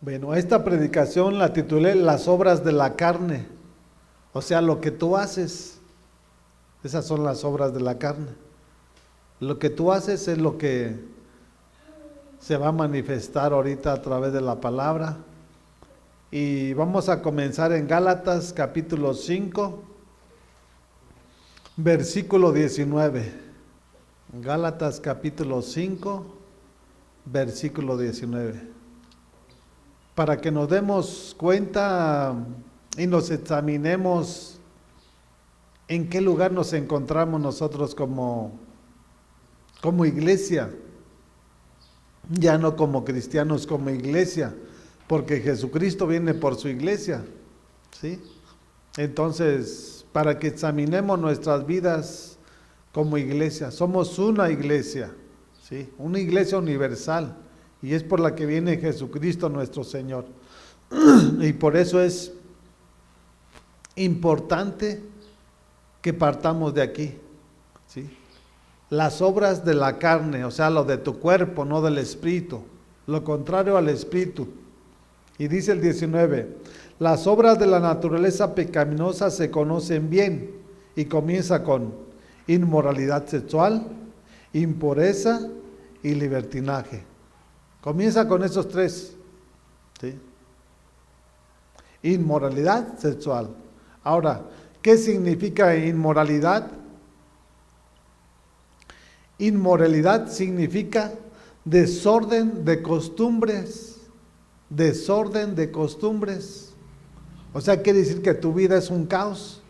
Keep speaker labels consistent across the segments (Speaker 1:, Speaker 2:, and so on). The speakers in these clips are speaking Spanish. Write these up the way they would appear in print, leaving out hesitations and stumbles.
Speaker 1: Bueno, esta predicación la titulé Las obras de la carne, o sea, lo que tú haces, esas son las obras de la carne. Lo que tú haces es lo que se va a manifestar ahorita a través de la palabra. Y vamos a comenzar en Gálatas capítulo 5, versículo 19. Gálatas capítulo 5, versículo 19. Para que nos demos cuenta y nos examinemos en qué lugar nos encontramos nosotros como iglesia, ya no como cristianos, como iglesia, porque Jesucristo viene por su iglesia, ¿sí? Entonces, para que examinemos nuestras vidas como iglesia, somos una iglesia, ¿sí? Una iglesia universal, y es por la que viene Jesucristo nuestro Señor. Y por eso es importante que partamos de aquí, ¿sí? Las obras de la carne, o sea, lo de tu cuerpo, no del espíritu, lo contrario al espíritu. Y dice el 19, las obras de la naturaleza pecaminosa se conocen bien, y comienza con inmoralidad sexual, impureza y libertinaje. Comienza con esos tres, ¿sí? Inmoralidad sexual. Ahora, ¿qué significa inmoralidad? Inmoralidad significa desorden de costumbres, desorden de costumbres. O sea, quiere decir que tu vida es un caos,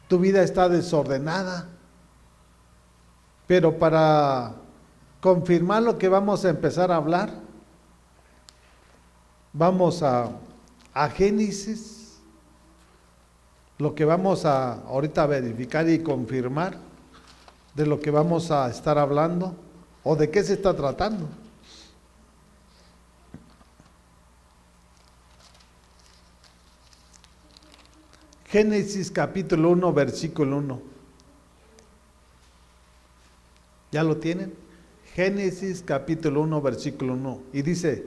Speaker 1: tu vida está desordenada. Pero para confirmar lo que vamos a empezar a hablar, vamos a Génesis, lo que vamos a ahorita verificar y confirmar de lo que vamos a estar hablando o de qué se está tratando. Génesis capítulo 1, versículo 1. ¿Ya lo tienen? Génesis capítulo 1, versículo 1. Y dice,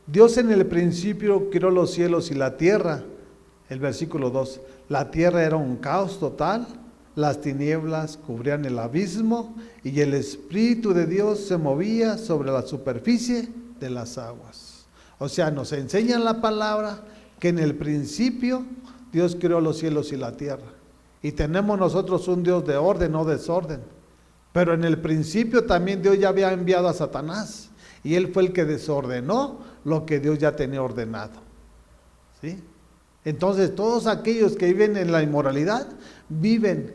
Speaker 1: Dios en el principio creó los cielos y la tierra. El versículo 2. La tierra era un caos total, las tinieblas cubrían el abismo y el Espíritu de Dios se movía sobre la superficie de las aguas. O sea, nos enseña la palabra que en el principio Dios creó los cielos y la tierra. Y tenemos nosotros un Dios de orden, no desorden. Pero en el principio también Dios ya había enviado a Satanás. Y él fue el que desordenó lo que Dios ya tenía ordenado, ¿sí? Entonces todos aquellos que viven en la inmoralidad viven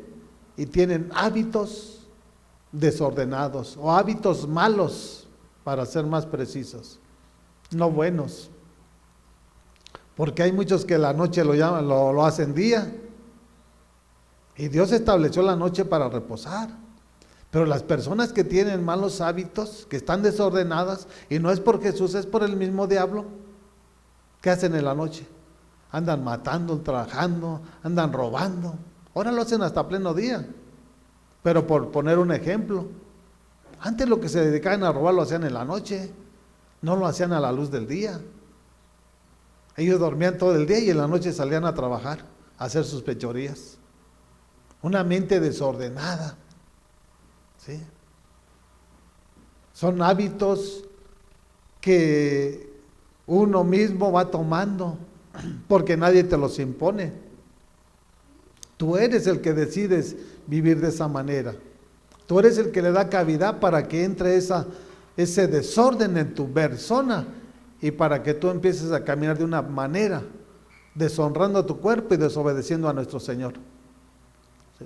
Speaker 1: y tienen hábitos desordenados o hábitos malos, para ser más precisos, no buenos. Porque hay muchos que la noche lo hacen día. Y Dios estableció la noche para reposar. Pero las personas que tienen malos hábitos, que están desordenadas, y no es por Jesús, es por el mismo diablo, ¿qué hacen en la noche? Andan matando, trabajando, andan robando. Ahora lo hacen hasta pleno día. Pero por poner un ejemplo, antes lo que se dedicaban a robar lo hacían en la noche, no lo hacían a la luz del día. Ellos dormían todo el día y en la noche salían a trabajar, a hacer sus fechorías. Una mente desordenada, ¿sí? Son hábitos que uno mismo va tomando, porque nadie te los impone. Tú eres el que decides vivir de esa manera. Tú eres el que le da cavidad para que entre ese desorden en tu persona y para que tú empieces a caminar de una manera, deshonrando a tu cuerpo y desobedeciendo a nuestro Señor. ¿Sí?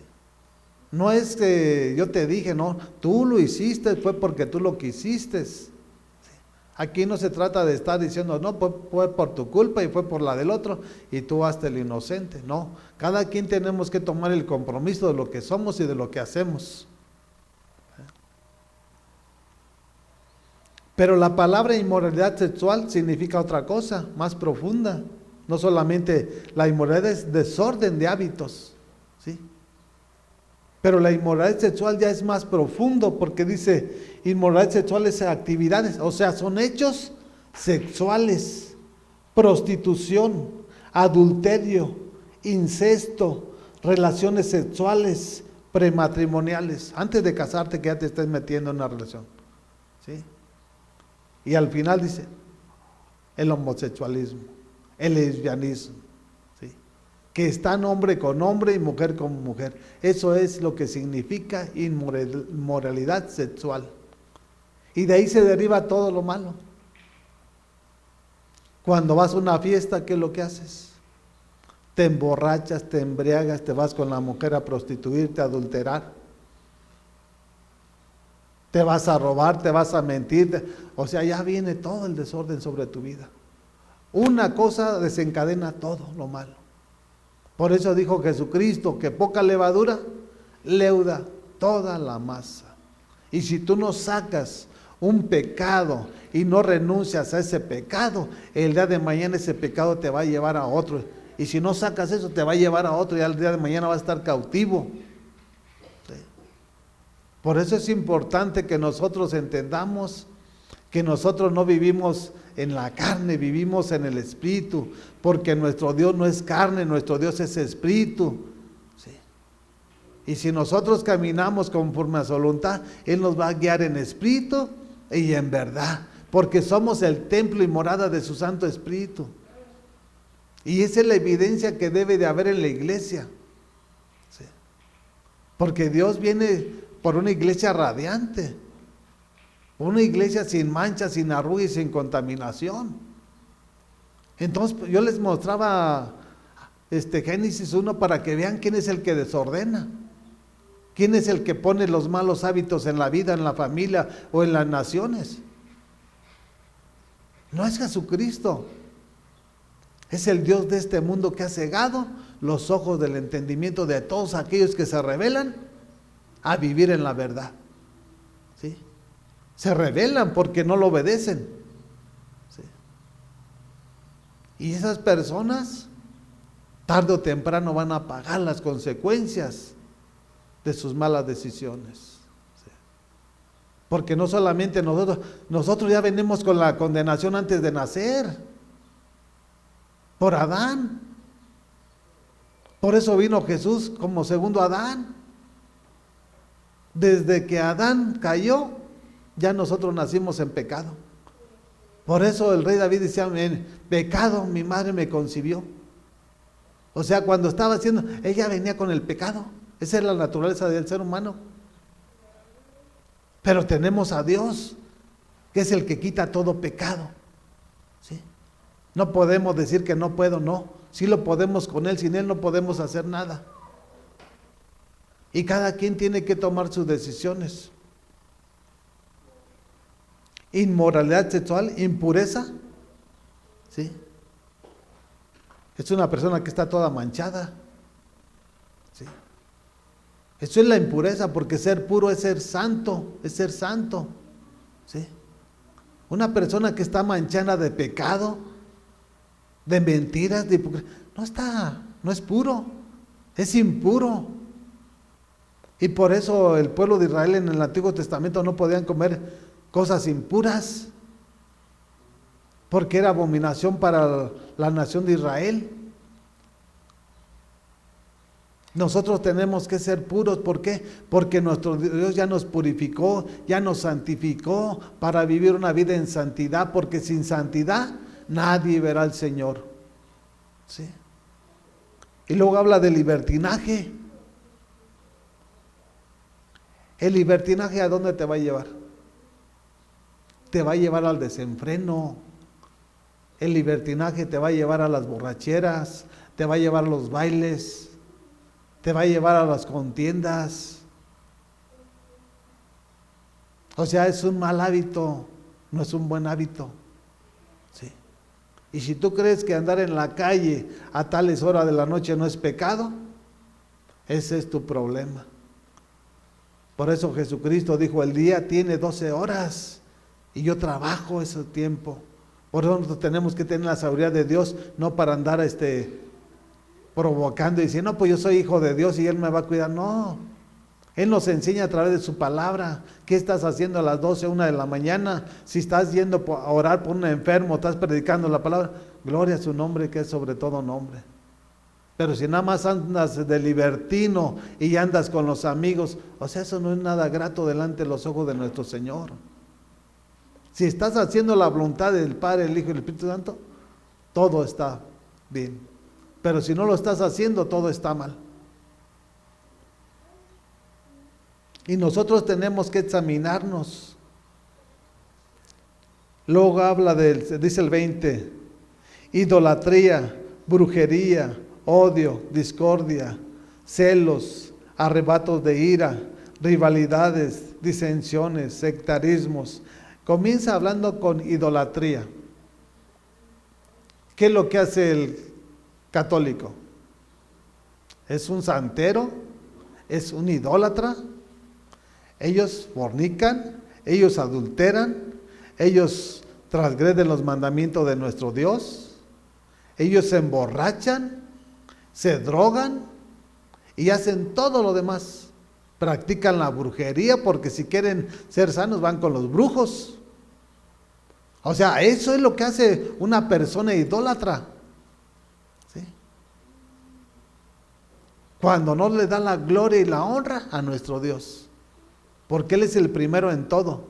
Speaker 1: No es que yo te dije, no, tú lo hiciste, fue porque tú lo quisiste. ¿Sí? Aquí no se trata de estar diciendo, no, fue por tu culpa y fue por la del otro y tú hazte el inocente. No, cada quien tenemos que tomar el compromiso de lo que somos y de lo que hacemos. Pero la palabra inmoralidad sexual significa otra cosa, más profunda. No solamente la inmoralidad es desorden de hábitos, ¿sí? Pero la inmoralidad sexual ya es más profundo, porque dice inmoralidad sexual es actividades, o sea, son hechos sexuales. prostitución, adulterio, incesto, relaciones sexuales prematrimoniales, antes de casarte que ya te estés metiendo en una relación, ¿sí? Y al final dice, el homosexualismo, el lesbianismo, ¿sí? Que están hombre con hombre y mujer con mujer. Eso es lo que significa inmoralidad sexual. Y de ahí se deriva todo lo malo. Cuando vas a una fiesta, ¿qué es lo que haces? Te emborrachas, te embriagas, te vas con la mujer a prostituirte, a adulterar. Te vas a robar, te vas a mentir. O sea, ya viene todo el desorden sobre tu vida. Una cosa desencadena todo lo malo. Por eso dijo Jesucristo que poca levadura leuda toda la masa. Y si tú no sacas un pecado y no renuncias a ese pecado, el día de mañana ese pecado te va a llevar a otro. Y si no sacas eso, te va a llevar a otro y al día de mañana vas a estar cautivo. ¿Sí? Por eso es importante que nosotros entendamos que nosotros no vivimos en la carne, vivimos en el Espíritu, porque nuestro Dios no es carne, nuestro Dios es Espíritu. ¿Sí? Y si nosotros caminamos conforme a su voluntad, Él nos va a guiar en Espíritu y en verdad, porque somos el templo y morada de su Santo Espíritu. Y esa es la evidencia que debe de haber en la iglesia. ¿Sí? Porque Dios viene por una iglesia radiante, una iglesia sin mancha, sin arruga y sin contaminación. Entonces yo les mostraba Génesis 1 para que vean quién es el que desordena, quién es el que pone los malos hábitos en la vida, en la familia o en las naciones. No es Jesucristo. Es el Dios de este mundo que ha cegado los ojos del entendimiento de todos aquellos que se rebelan a vivir en la verdad. ¿Sí? Se rebelan porque no lo obedecen. ¿Sí? Y esas personas, tarde o temprano, van a pagar las consecuencias de sus malas decisiones. ¿Sí? Porque no solamente nosotros ya venimos con la condenación antes de nacer. Por Adán. Por eso vino Jesús como segundo Adán. Desde que Adán cayó, ya nosotros nacimos en pecado. Por eso el rey David decía, en pecado mi madre me concibió. O sea, cuando estaba haciendo, ella venía con el pecado. Esa es la naturaleza del ser humano. Pero tenemos a Dios, que es el que quita todo pecado. ¿Sí? No podemos decir que no puedo, no. Sí lo podemos con Él, sin Él no podemos hacer nada. Y cada quien tiene que tomar sus decisiones. Inmoralidad sexual, impureza. ¿Sí? Es una persona que está toda manchada. ¿Sí? Eso es la impureza, porque ser puro es ser santo, es ser santo. ¿Sí? Una persona que está manchada de pecado, de mentiras, de hipocresía, no es puro, es impuro. Y por eso el pueblo de Israel en el Antiguo Testamento no podían comer cosas impuras, porque era abominación para la nación de Israel. Nosotros tenemos que ser puros, ¿por qué? Porque nuestro Dios ya nos purificó, ya nos santificó para vivir una vida en santidad, porque sin santidad nadie verá al Señor. ¿Sí? Y luego habla de libertinaje. El libertinaje, ¿a dónde te va a llevar? Te va a llevar al desenfreno. El libertinaje te va a llevar a las borracheras, te va a llevar a los bailes, te va a llevar a las contiendas. O sea, es un mal hábito, no es un buen hábito. ¿Sí? Y si tú crees que andar en la calle a tales horas de la noche no es pecado, ese es tu problema. Por eso Jesucristo dijo, el día tiene 12 horas y yo trabajo ese tiempo. Por eso nosotros tenemos que tener la seguridad de Dios, no para andar provocando y diciendo, no, pues yo soy hijo de Dios y Él me va a cuidar. No, Él nos enseña a través de su palabra. ¿Qué estás haciendo a las 12, 1 de la mañana? Si estás yendo a orar por un enfermo, estás predicando la palabra, gloria a su nombre que es sobre todo nombre. Pero si nada más andas de libertino y andas con los amigos, o sea, eso no es nada grato delante de los ojos de nuestro Señor. Si estás haciendo la voluntad del Padre, el Hijo y el Espíritu Santo, todo está bien. Pero si no lo estás haciendo, todo está mal. Y nosotros tenemos que examinarnos. Luego habla dice el 20, idolatría, brujería, odio, discordia, celos, arrebatos de ira, rivalidades, disensiones, sectarismos. Comienza hablando con idolatría. ¿Qué es lo que hace el católico? ¿Es un santero? ¿Es un idólatra? Ellos fornican, ellos adulteran, ellos transgreden los mandamientos de nuestro Dios, ellos se emborrachan, se drogan y hacen todo lo demás. Practican la brujería porque si quieren ser sanos van con los brujos. O sea, eso es lo que hace una persona idólatra. ¿Sí? Cuando no le da la gloria y la honra a nuestro Dios. Porque Él es el primero en todo.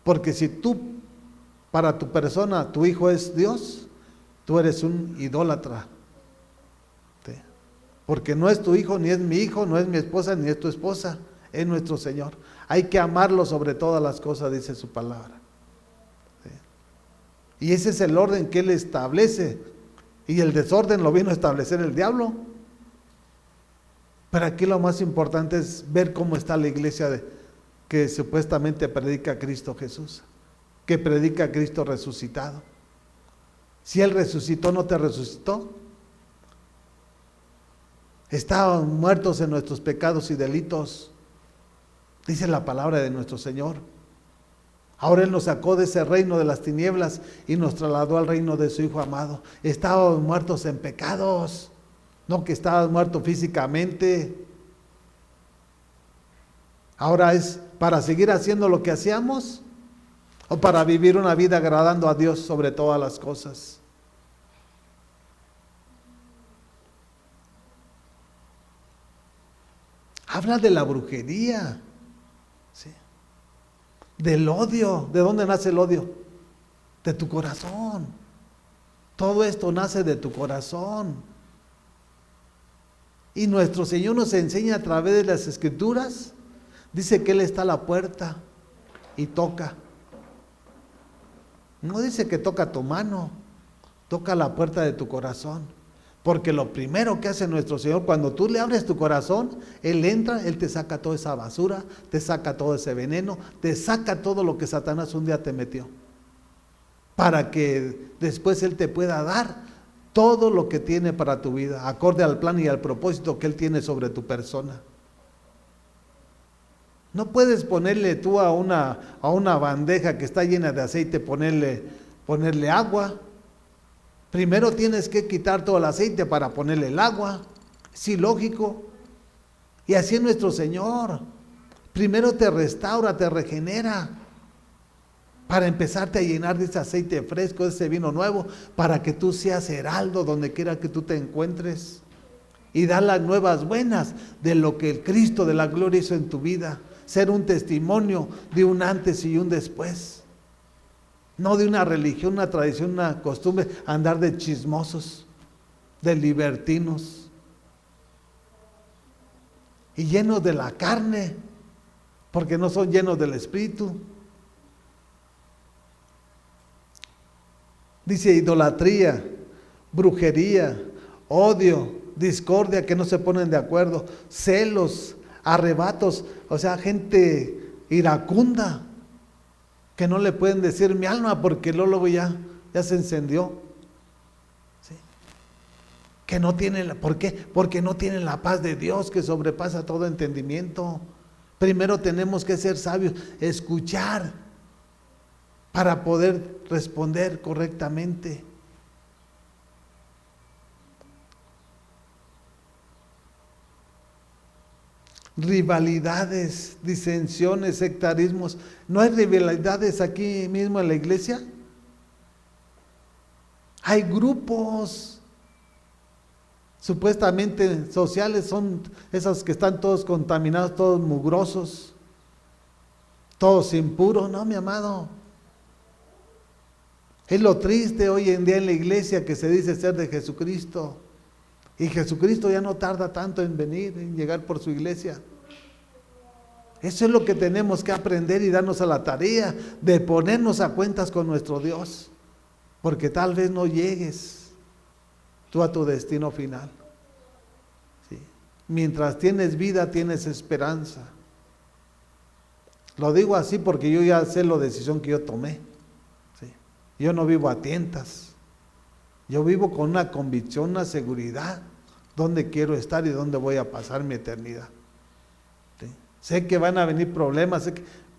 Speaker 1: Porque si tú, para tu persona, tu hijo es Dios, tú eres un idólatra. ¿Sí? Porque no es tu hijo, ni es mi hijo, no es mi esposa, ni es tu esposa, es nuestro Señor. Hay que amarlo sobre todas las cosas, dice su palabra. ¿Sí? Y ese es el orden que Él establece. Y el desorden lo vino a establecer el diablo. Pero aquí lo más importante es ver cómo está la iglesia que supuestamente predica a Cristo Jesús, que predica a Cristo resucitado. Si Él resucitó, ¿no te resucitó? Estaban muertos en nuestros pecados y delitos, dice la palabra de nuestro Señor. Ahora Él nos sacó de ese reino de las tinieblas y nos trasladó al reino de su Hijo amado. Estábamos muertos en pecados, no que estabas muerto físicamente. Ahora es para seguir haciendo lo que hacíamos o para vivir una vida agradando a Dios sobre todas las cosas. Habla de la brujería, ¿sí? Del odio. ¿De dónde nace el odio? De tu corazón. Todo esto nace de tu corazón. Y nuestro Señor nos enseña a través de las Escrituras. Dice que Él está a la puerta y toca. No dice que toca tu mano, toca la puerta de tu corazón. Porque lo primero que hace nuestro Señor, cuando tú le abres tu corazón, Él entra, Él te saca toda esa basura, te saca todo ese veneno, te saca todo lo que Satanás un día te metió. Para que después Él te pueda dar todo lo que tiene para tu vida, acorde al plan y al propósito que Él tiene sobre tu persona. No puedes ponerle tú a una bandeja que está llena de aceite, ponerle agua. Primero tienes que quitar todo el aceite para ponerle el agua. Es ilógico. Y así es nuestro Señor. Primero te restaura, te regenera, para empezarte a llenar de ese aceite fresco, de ese vino nuevo, para que tú seas heraldo donde quiera que tú te encuentres. Y dar las nuevas buenas de lo que el Cristo de la gloria hizo en tu vida. Ser un testimonio de un antes y un después. No de una religión, una tradición, una costumbre, andar de chismosos, de libertinos. Y llenos de la carne, porque no son llenos del Espíritu. Dice idolatría, brujería, odio, discordia, que no se ponen de acuerdo, celos, arrebatos, o sea, gente iracunda, que no le pueden decir mi alma porque luego ya se encendió. ¿Sí? Que no tienen, ¿por qué? Porque no tienen la paz de Dios que sobrepasa todo entendimiento. Primero tenemos que ser sabios, escuchar para poder responder correctamente. rivalidades, disensiones, sectarismos. ¿No hay rivalidades aquí mismo en la iglesia? Hay grupos supuestamente sociales, son esos que están todos contaminados, todos mugrosos, todos impuros. No, mi amado. Es lo triste hoy en día en la iglesia, que se dice ser de Jesucristo. Y Jesucristo ya no tarda tanto en venir, en llegar por su iglesia. Eso es lo que tenemos que aprender y darnos a la tarea de ponernos a cuentas con nuestro Dios. Porque tal vez no llegues tú a tu destino final. ¿Sí? Mientras tienes vida, tienes esperanza. Lo digo así porque yo ya sé la decisión que yo tomé. ¿Sí? Yo no vivo a tientas. Yo vivo con una convicción, una seguridad, dónde quiero estar y dónde voy a pasar mi eternidad. ¿Sí? Sé que van a venir problemas,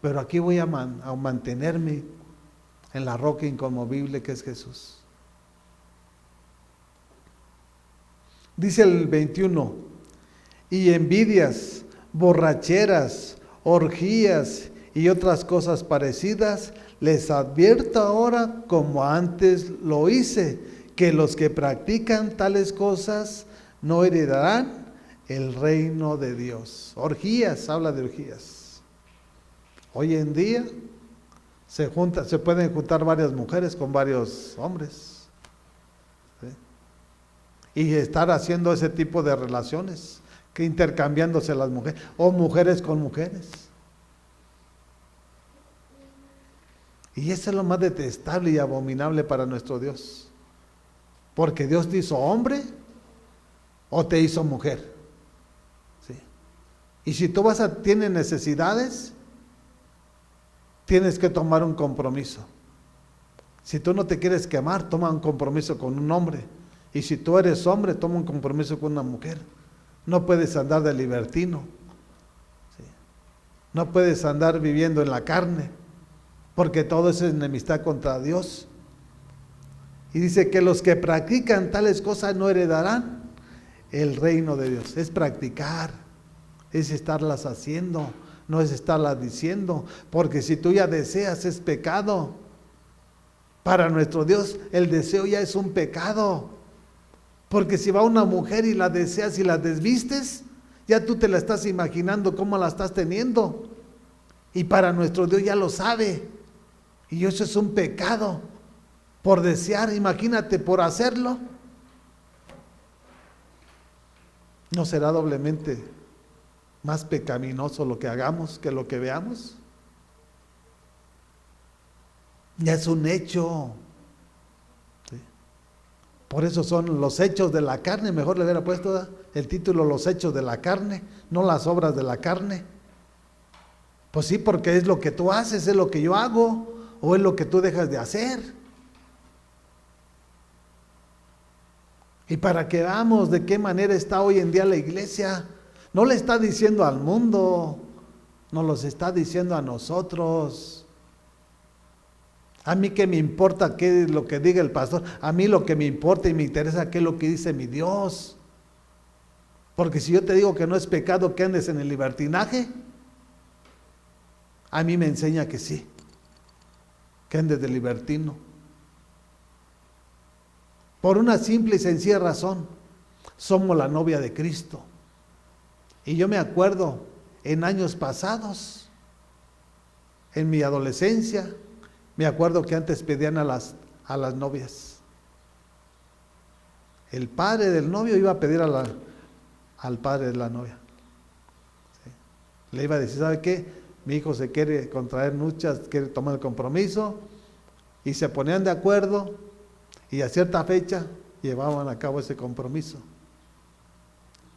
Speaker 1: pero aquí voy a mantenerme en la roca inconmovible que es Jesús. Dice el 21, y envidias, borracheras, orgías y otras cosas parecidas, les advierto ahora, como antes lo hice, que los que practican tales cosas no heredarán el reino de Dios. Orgías, habla de orgías. Hoy en día se pueden juntar varias mujeres con varios hombres, ¿sí? Y estar haciendo ese tipo de relaciones, que intercambiándose las mujeres, o mujeres con mujeres. Y eso es lo más detestable y abominable para nuestro Dios. Porque Dios te hizo hombre o te hizo mujer. ¿Sí? Y si tú tienes necesidades, tienes que tomar un compromiso. Si tú no te quieres quemar, toma un compromiso con un hombre. Y si tú eres hombre, toma un compromiso con una mujer. No puedes andar de libertino. ¿Sí? No puedes andar viviendo en la carne, porque todo eso es enemistad contra Dios. Y dice que los que practican tales cosas no heredarán el reino de Dios. Es practicar, es estarlas haciendo, no es estarlas diciendo, porque si tú ya deseas es pecado. Para nuestro Dios el deseo ya es un pecado, porque si va una mujer y la deseas y la desvistes, ya tú te la estás imaginando cómo la estás teniendo, y para nuestro Dios ya lo sabe, y eso es un pecado. Por desear, imagínate, por hacerlo, ¿no será doblemente más pecaminoso lo que hagamos que lo que veamos? Ya es un hecho. ¿Sí? Por eso son los hechos de la carne. Mejor le hubiera puesto el título Los hechos de la carne, no las obras de la carne. Pues sí, porque es lo que tú haces, es lo que yo hago, o es lo que tú dejas de hacer. Y para que veamos de qué manera está hoy en día la iglesia, no le está diciendo al mundo, nos los está diciendo a nosotros. A mí qué me importa qué es lo que diga el pastor, a mí lo que me importa y me interesa qué es lo que dice mi Dios. Porque si yo te digo que no es pecado que andes en el libertinaje, a mí me enseña que sí, que andes de libertino. Por una simple y sencilla razón, somos la novia de Cristo. Y yo me acuerdo en años pasados, en mi adolescencia, me acuerdo que antes pedían a las novias. El padre del novio iba a pedir al padre de la novia. ¿Sí? Le iba a decir, ¿sabe qué? Mi hijo se quiere contraer nupcias, quiere tomar el compromiso, y se ponían de acuerdo. Y a cierta fecha llevaban a cabo ese compromiso.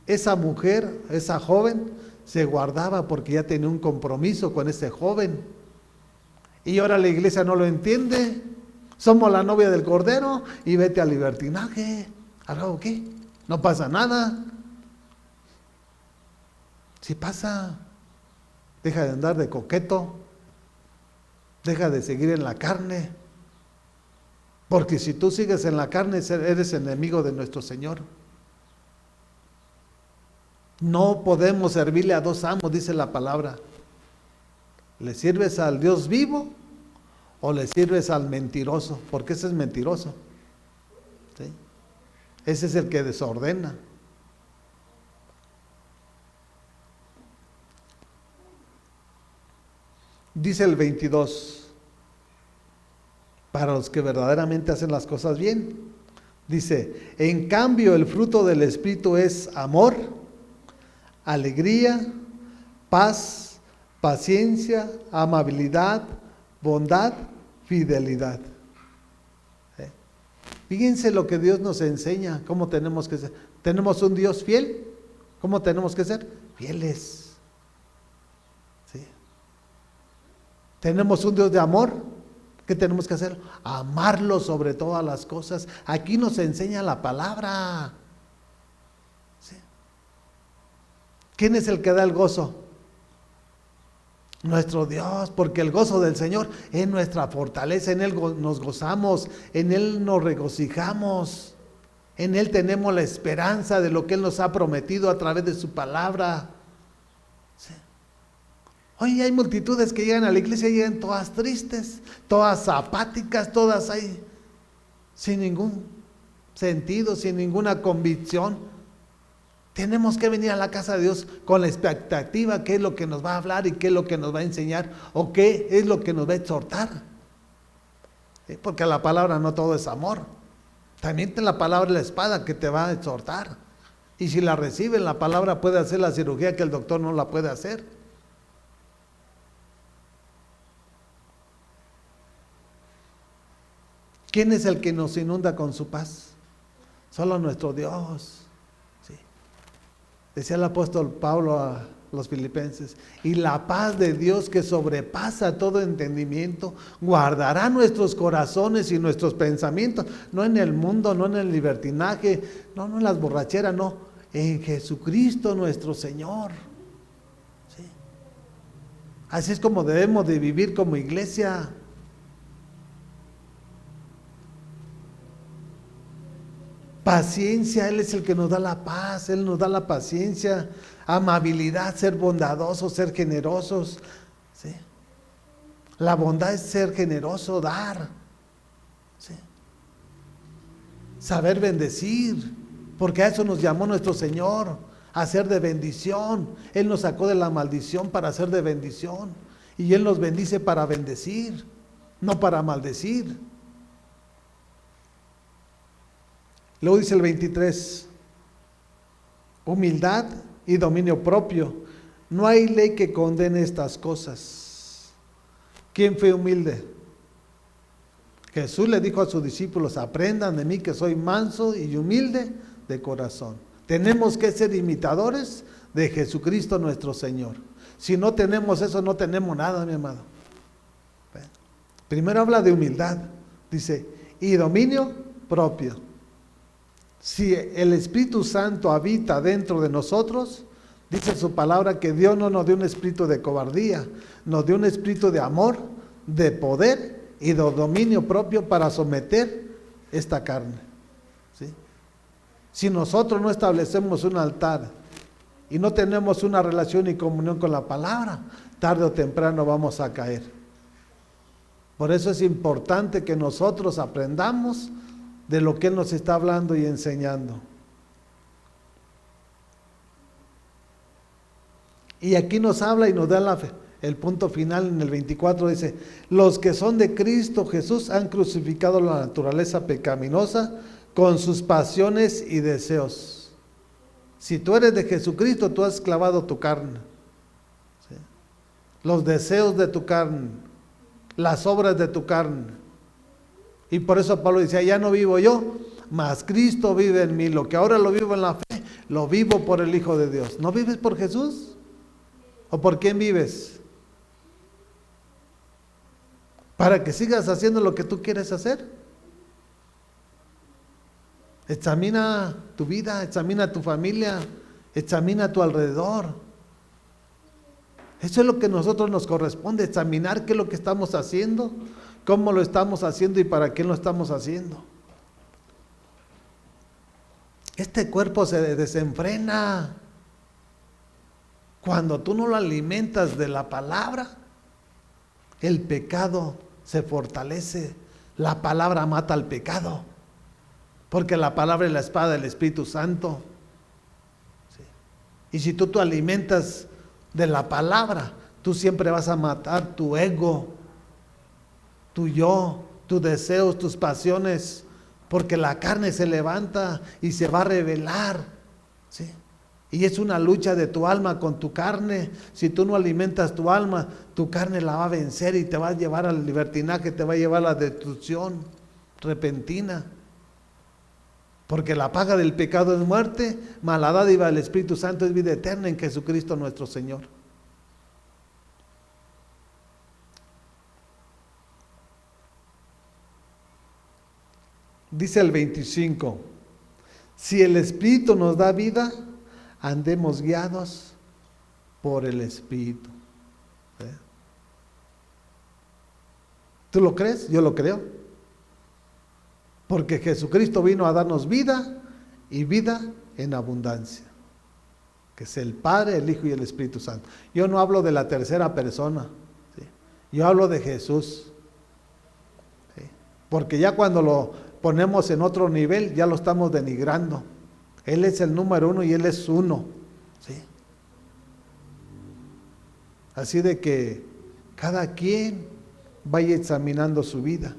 Speaker 1: Esa mujer, esa joven, se guardaba porque ya tenía un compromiso con ese joven. Y ahora la iglesia no lo entiende. Somos la novia del Cordero y vete al libertinaje. ¿Algo qué? No pasa nada. Si pasa, deja de andar de coqueto, deja de seguir en la carne. Porque si tú sigues en la carne, eres enemigo de nuestro Señor. No podemos servirle a dos amos, dice la palabra. ¿Le sirves al Dios vivo o le sirves al mentiroso? Porque ese es mentiroso. ¿Sí? Ese es el que desordena. Dice el 22, para los que verdaderamente hacen las cosas bien. Dice, en cambio el fruto del Espíritu es amor, alegría, paz, paciencia, amabilidad, bondad, fidelidad. Fíjense lo que Dios nos enseña, cómo tenemos que ser. Tenemos un Dios fiel, ¿cómo tenemos que ser? Fieles. ¿Sí? Tenemos un Dios de amor, ¿qué tenemos que hacer? Amarlo sobre todas las cosas. Aquí nos enseña la palabra. ¿Sí? ¿Quién es el que da el gozo? Nuestro Dios, porque el gozo del Señor es nuestra fortaleza, en Él nos gozamos, en Él nos regocijamos, en Él tenemos la esperanza de lo que Él nos ha prometido a través de su palabra. ¿Sí? Hoy hay multitudes que llegan a la iglesia y llegan todas tristes, todas apáticas, todas ahí, sin ningún sentido, sin ninguna convicción. Tenemos que venir a la casa de Dios con la expectativa, qué es lo que nos va a hablar y qué es lo que nos va a enseñar o qué es lo que nos va a exhortar. Porque la palabra no todo es amor. También la palabra es la espada que te va a exhortar. Y si la reciben, la palabra puede hacer la cirugía que el doctor no la puede hacer. ¿Quién es el que nos inunda con su paz? Solo nuestro Dios. Decía el apóstol Pablo a los filipenses, y la paz de Dios que sobrepasa todo entendimiento, guardará nuestros corazones y nuestros pensamientos, no en el mundo, no en el libertinaje, no en las borracheras, no, en Jesucristo nuestro Señor. ¿Sí? Así es como debemos de vivir como iglesia. Paciencia, Él es el que nos da la paz, Él nos da la paciencia, amabilidad, ser bondadosos, ser generosos. ¿Sí? La bondad es ser generoso, dar. ¿Sí? Saber bendecir, porque a eso nos llamó nuestro Señor, a ser de bendición. Él nos sacó de la maldición para ser de bendición. Y Él nos bendice para bendecir, no para maldecir. Luego dice el 23, humildad y dominio propio. No hay ley que condene estas cosas. ¿Quién fue humilde? Jesús le dijo a sus discípulos, aprendan de mí que soy manso y humilde de corazón. Tenemos que ser imitadores de Jesucristo nuestro Señor. Si no tenemos eso, no tenemos nada, mi amado. Primero habla de humildad, dice, y dominio propio. Si el Espíritu Santo habita dentro de nosotros, dice su palabra que Dios no nos dio un espíritu de cobardía, nos dio un espíritu de amor, de poder y de dominio propio para someter esta carne. ¿Sí? Si nosotros no establecemos un altar y no tenemos una relación y comunión con la palabra, tarde o temprano vamos a caer. Por eso es importante que nosotros aprendamos de lo que Él nos está hablando y enseñando. Y aquí nos habla y nos da el punto final en el 24, dice, los que son de Cristo Jesús han crucificado la naturaleza pecaminosa con sus pasiones y deseos. Si tú eres de Jesucristo, tú has clavado tu carne. ¿Sí? Los deseos de tu carne, las obras de tu carne. Y por eso Pablo decía, ya no vivo yo, mas Cristo vive en mí. Lo que ahora lo vivo en la fe, lo vivo por el Hijo de Dios. ¿No vives por Jesús? ¿O por quién vives? ¿Para que sigas haciendo lo que tú quieres hacer? Examina tu vida, examina tu familia, examina tu alrededor. Eso es lo que a nosotros nos corresponde, examinar qué es lo que estamos haciendo, cómo lo estamos haciendo y para qué lo estamos haciendo. Este cuerpo se desenfrena. Cuando tú no lo alimentas de la palabra, el pecado se fortalece. La palabra mata al pecado, porque la palabra es la espada del Espíritu Santo. ¿Sí? Y si tú alimentas de la palabra, tú siempre vas a matar tu ego, tu yo, tus deseos, tus pasiones, porque la carne se levanta y se va a rebelar. ¿Sí? Y es una lucha de tu alma con tu carne. Si tú no alimentas tu alma, tu carne la va a vencer y te va a llevar al libertinaje, te va a llevar a la destrucción repentina. Porque la paga del pecado es muerte, mas la dádiva del Espíritu Santo es vida eterna en Jesucristo nuestro Señor. Dice el 25, si el Espíritu nos da vida, andemos guiados por el Espíritu. ¿Eh? ¿Tú lo crees? Yo lo creo. Porque Jesucristo vino a darnos vida y vida en abundancia. Que es el Padre, el Hijo y el Espíritu Santo. Yo no hablo de la tercera persona. ¿Sí? Yo hablo de Jesús. ¿Sí? Porque ya cuando lo ponemos en otro nivel, ya lo estamos denigrando. Él es el número uno y Él es uno. ¿Sí? Así de que cada quien vaya examinando su vida.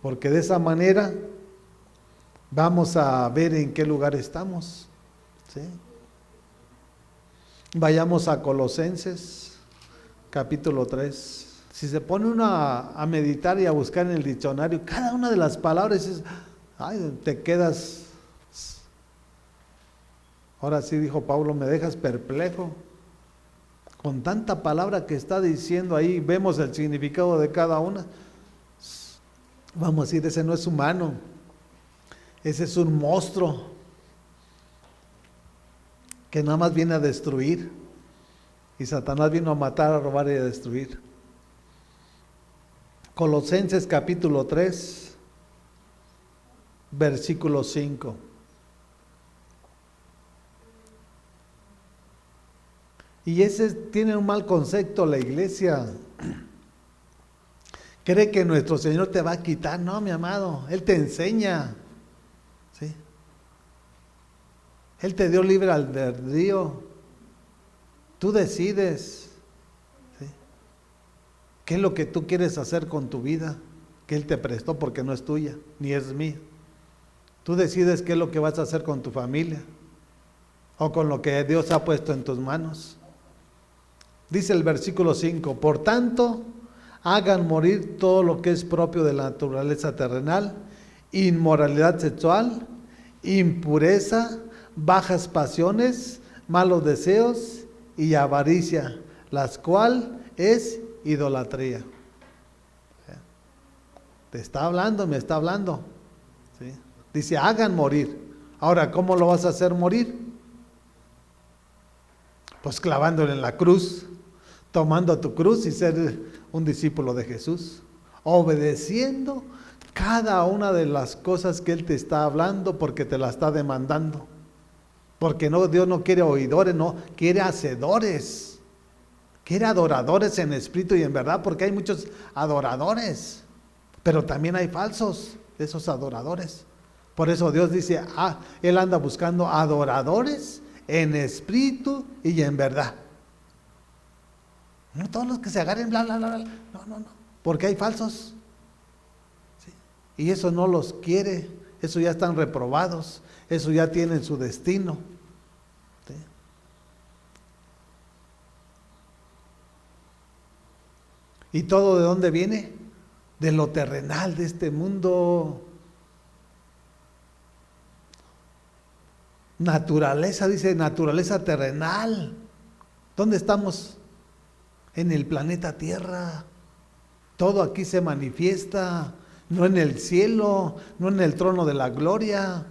Speaker 1: Porque de esa manera vamos a ver en qué lugar estamos. ¿Sí? Vayamos a Colosenses, capítulo 3. Si se pone uno a meditar y a buscar en el diccionario, cada una de las palabras es, ay, te quedas. Ahora sí dijo Pablo, me dejas perplejo. Con tanta palabra que está diciendo ahí, vemos el significado de cada una. Vamos a decir, ese no es humano, ese es un monstruo que nada más viene a destruir. Y Satanás vino a matar, a robar y a destruir. Colosenses capítulo 3, versículo 5. Y ese tiene un mal concepto la iglesia. Cree que nuestro Señor te va a quitar. No, mi amado, Él te enseña. ¿Sí? Él te dio libre albedrío. Tú decides. ¿Sí? ¿Qué es lo que tú quieres hacer con tu vida? Que Él te prestó porque no es tuya, ni es mía. Tú decides qué es lo que vas a hacer con tu familia o con lo que Dios ha puesto en tus manos. Dice el versículo 5, por tanto, hagan morir todo lo que es propio de la naturaleza terrenal, inmoralidad sexual, impureza, bajas pasiones, malos deseos y avaricia, las cuales es idolatría. Te está hablando, me está hablando. ¿Sí? Dice, hagan morir. Ahora, ¿cómo lo vas a hacer morir? Pues clavándole en la cruz, tomando tu cruz y ser un discípulo de Jesús, obedeciendo cada una de las cosas que Él te está hablando porque te la está demandando. Porque no, Dios no quiere oidores, no, quiere hacedores, quiere adoradores en espíritu y en verdad, porque hay muchos adoradores, pero también hay falsos de esos adoradores. Por eso Dios dice, Él anda buscando adoradores en espíritu y en verdad. No todos los que se agarren, bla, bla, bla, bla. No. Porque hay falsos. ¿Sí? Y eso no los quiere. Eso ya están reprobados. Eso ya tienen su destino. ¿Sí? ¿Y todo de dónde viene? De lo terrenal, de este mundo. Naturaleza, dice, naturaleza terrenal. ¿Dónde estamos? En el planeta Tierra. Todo aquí se manifiesta, no en el cielo, no en el trono de la gloria.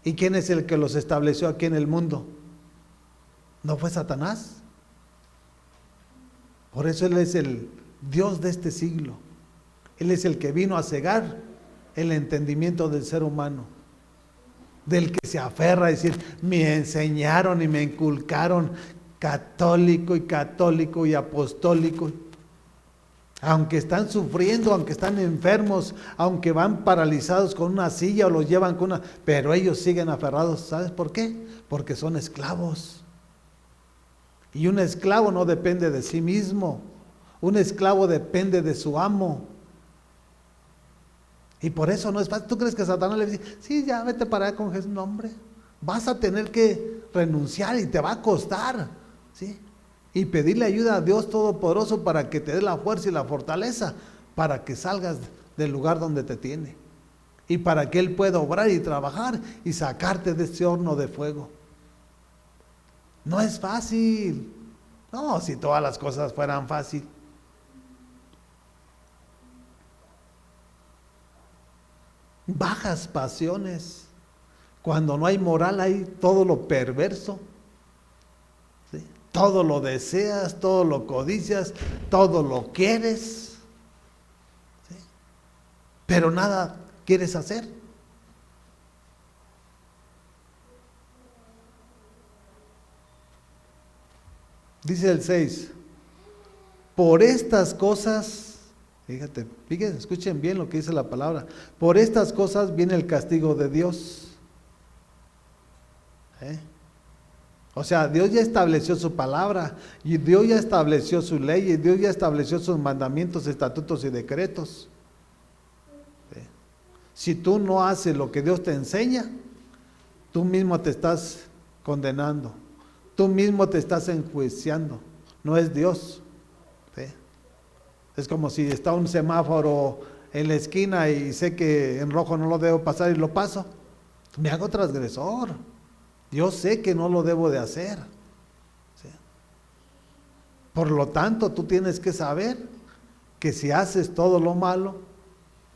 Speaker 1: ¿Y quién es el que los estableció aquí en el mundo? ¿No fue Satanás? Por eso Él es el Dios de este siglo. Él es el que vino a cegar el entendimiento del ser humano. del que se aferra a decir, me enseñaron y me inculcaron católico y apostólico. Aunque están sufriendo, aunque están enfermos, aunque van paralizados con una silla o los llevan con una... Pero ellos siguen aferrados. ¿Sabes por qué? Porque son esclavos. Y un esclavo no depende de sí mismo. Un esclavo depende de su amo. Y por eso no es fácil. ¿Tú crees que Satanás le dice, sí, ya vete para allá con Jesús? No, hombre. Vas a tener que renunciar y te va a costar, ¿sí? Y pedirle ayuda a Dios Todopoderoso para que te dé la fuerza y la fortaleza para que salgas del lugar donde te tiene. Y para que Él pueda obrar y trabajar y sacarte de ese horno de fuego. No es fácil. No, si todas las cosas fueran fácil. Bajas pasiones. Cuando no hay moral hay todo lo perverso. ¿Sí? Todo lo deseas, todo lo codicias, todo lo quieres. ¿Sí? Pero nada quieres hacer. Dice el 6, por estas cosas, fíjense, escuchen bien lo que dice la palabra, por estas cosas viene el castigo de Dios. O sea, Dios ya estableció su palabra, y Dios ya estableció su ley, y Dios ya estableció sus mandamientos, estatutos y decretos. Si tú no haces lo que Dios te enseña, tú mismo te estás condenando. Tú mismo te estás enjuiciando, no es Dios. ¿Sí? Es como si está un semáforo en la esquina y sé que en rojo no lo debo pasar y lo paso. Me hago transgresor. Yo sé que no lo debo de hacer. ¿Sí? Por lo tanto, tú tienes que saber que si haces todo lo malo,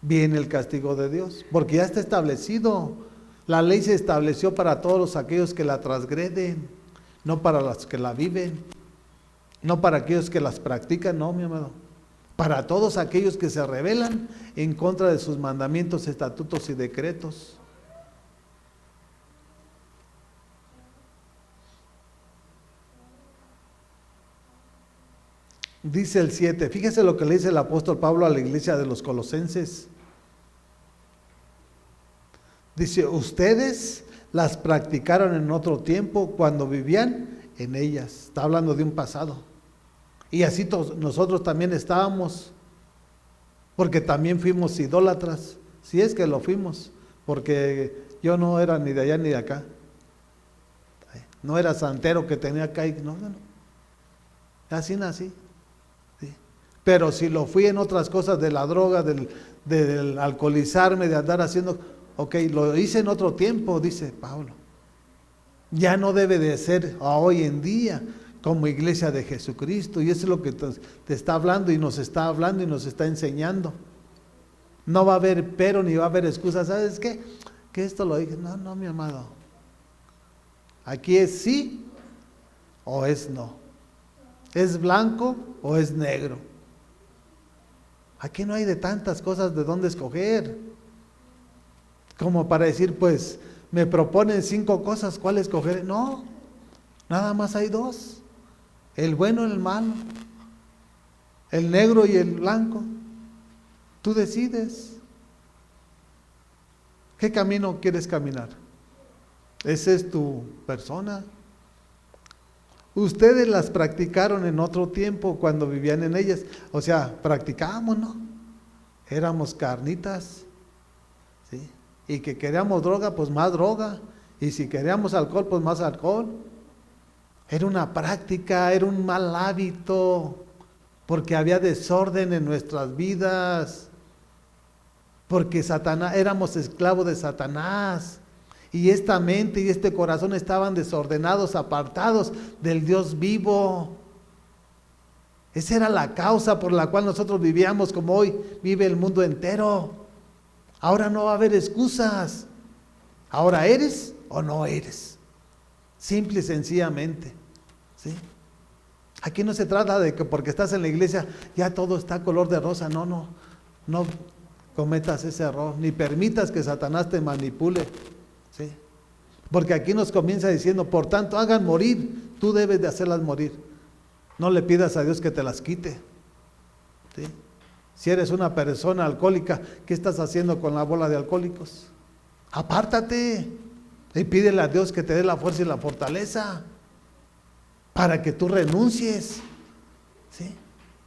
Speaker 1: viene el castigo de Dios. Porque ya está establecido. La ley se estableció para todos aquellos que la transgreden. No para los que la viven, no para aquellos que las practican, no, mi amado. Para todos aquellos que se rebelan en contra de sus mandamientos, estatutos y decretos. Dice el 7, fíjese lo que le dice el apóstol Pablo a la iglesia de los Colosenses. Dice, ustedes las practicaron en otro tiempo cuando vivían en ellas. Está hablando de un pasado. Y así nosotros también estábamos, porque también fuimos idólatras. Si es que lo fuimos, porque yo no era ni de allá ni de acá. No era santero que tenía acá. No. Así nací. ¿Sí? Pero si lo fui en otras cosas de la droga, del alcoholizarme, de andar haciendo... Ok, lo hice en otro tiempo, dice Pablo. Ya no debe de ser hoy en día como iglesia de Jesucristo. Y eso es lo que te está hablando y nos está hablando y nos está enseñando. No va a haber pero ni va a haber excusa. ¿Sabes qué? Que esto lo dije. No, mi amado. Aquí es sí o es no. Es blanco o es negro. Aquí no hay de tantas cosas de dónde escoger. Como para decir, pues, me proponen 5 cosas, ¿cuál escoger? No, nada más hay 2. El bueno y el malo. El negro y el blanco. Tú decides. ¿Qué camino quieres caminar? Esa es tu persona. Ustedes las practicaron en otro tiempo cuando vivían en ellas. O sea, practicábamos, ¿no? Éramos carnitas. ¿Sí? Y que queríamos droga, pues más droga. Y si queríamos alcohol, pues más alcohol. Era una práctica, era un mal hábito, porque había desorden en nuestras vidas, porque Satanás, éramos esclavos de Satanás. Y esta mente y este corazón estaban desordenados, apartados del Dios vivo. Esa era la causa por la cual nosotros vivíamos como hoy vive el mundo entero. Ahora no va a haber excusas. Ahora eres o no eres. Simple y sencillamente. ¿Sí? Aquí no se trata de que porque estás en la iglesia ya todo está color de rosa. No cometas ese error. Ni permitas que Satanás te manipule. ¿Sí? Porque aquí nos comienza diciendo, por tanto, hagan morir, tú debes de hacerlas morir. No le pidas a Dios que te las quite. ¿Sí? Si eres una persona alcohólica, ¿qué estás haciendo con la bola de alcohólicos? Apártate y pídele a Dios que te dé la fuerza y la fortaleza para que tú renuncies. ¿Sí?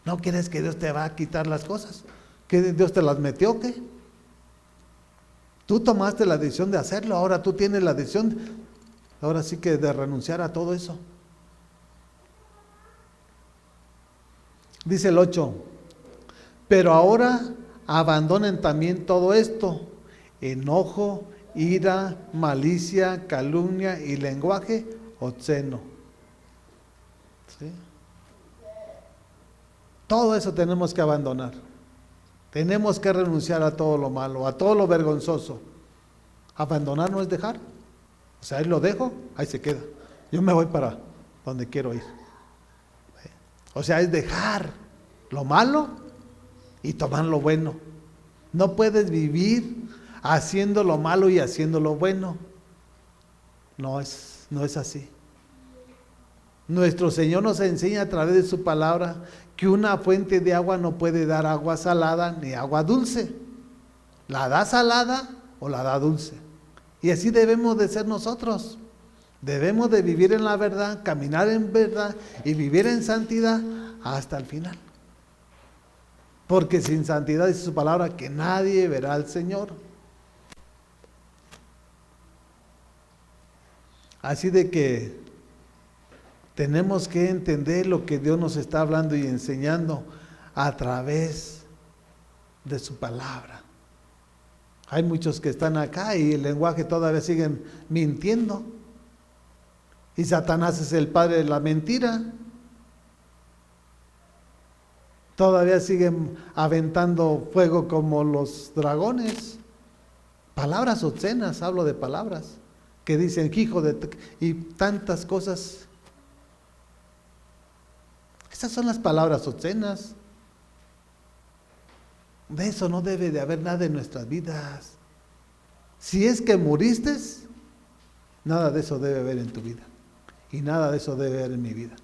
Speaker 1: ¿No quieres que Dios te va a quitar las cosas? ¿Que Dios te las metió o qué? Tú tomaste la decisión de hacerlo, ahora tú tienes la decisión, ahora sí que de renunciar a todo eso. Dice el 8, pero ahora abandonen también todo esto: enojo, ira, malicia, calumnia y lenguaje obsceno. ¿Sí? Todo eso tenemos que abandonar. Tenemos que renunciar a todo lo malo, a todo lo vergonzoso. Abandonar no es dejar. O sea, ahí lo dejo, ahí se queda. Yo me voy para donde quiero ir. O sea, es dejar lo malo y tomar lo bueno. No puedes vivir haciendo lo malo y haciendo lo bueno. No es así. Nuestro Señor nos enseña a través de su palabra que una fuente de agua no puede dar agua salada ni agua dulce. La da salada o la da dulce. Y así debemos de ser nosotros. Debemos de vivir en la verdad, caminar en verdad y vivir en santidad hasta el final. Porque sin santidad, dice su palabra, que nadie verá al Señor. Así de que tenemos que entender lo que Dios nos está hablando y enseñando a través de su palabra. Hay muchos que están acá y el lenguaje todavía siguen mintiendo. Y Satanás es el padre de la mentira. Todavía siguen aventando fuego como los dragones. Palabras obscenas, hablo de palabras que dicen hijo de y tantas cosas. Esas son las palabras obscenas. De eso no debe de haber nada en nuestras vidas. Si es que muriste, nada de eso debe haber en tu vida. Y nada de eso debe haber en mi vida.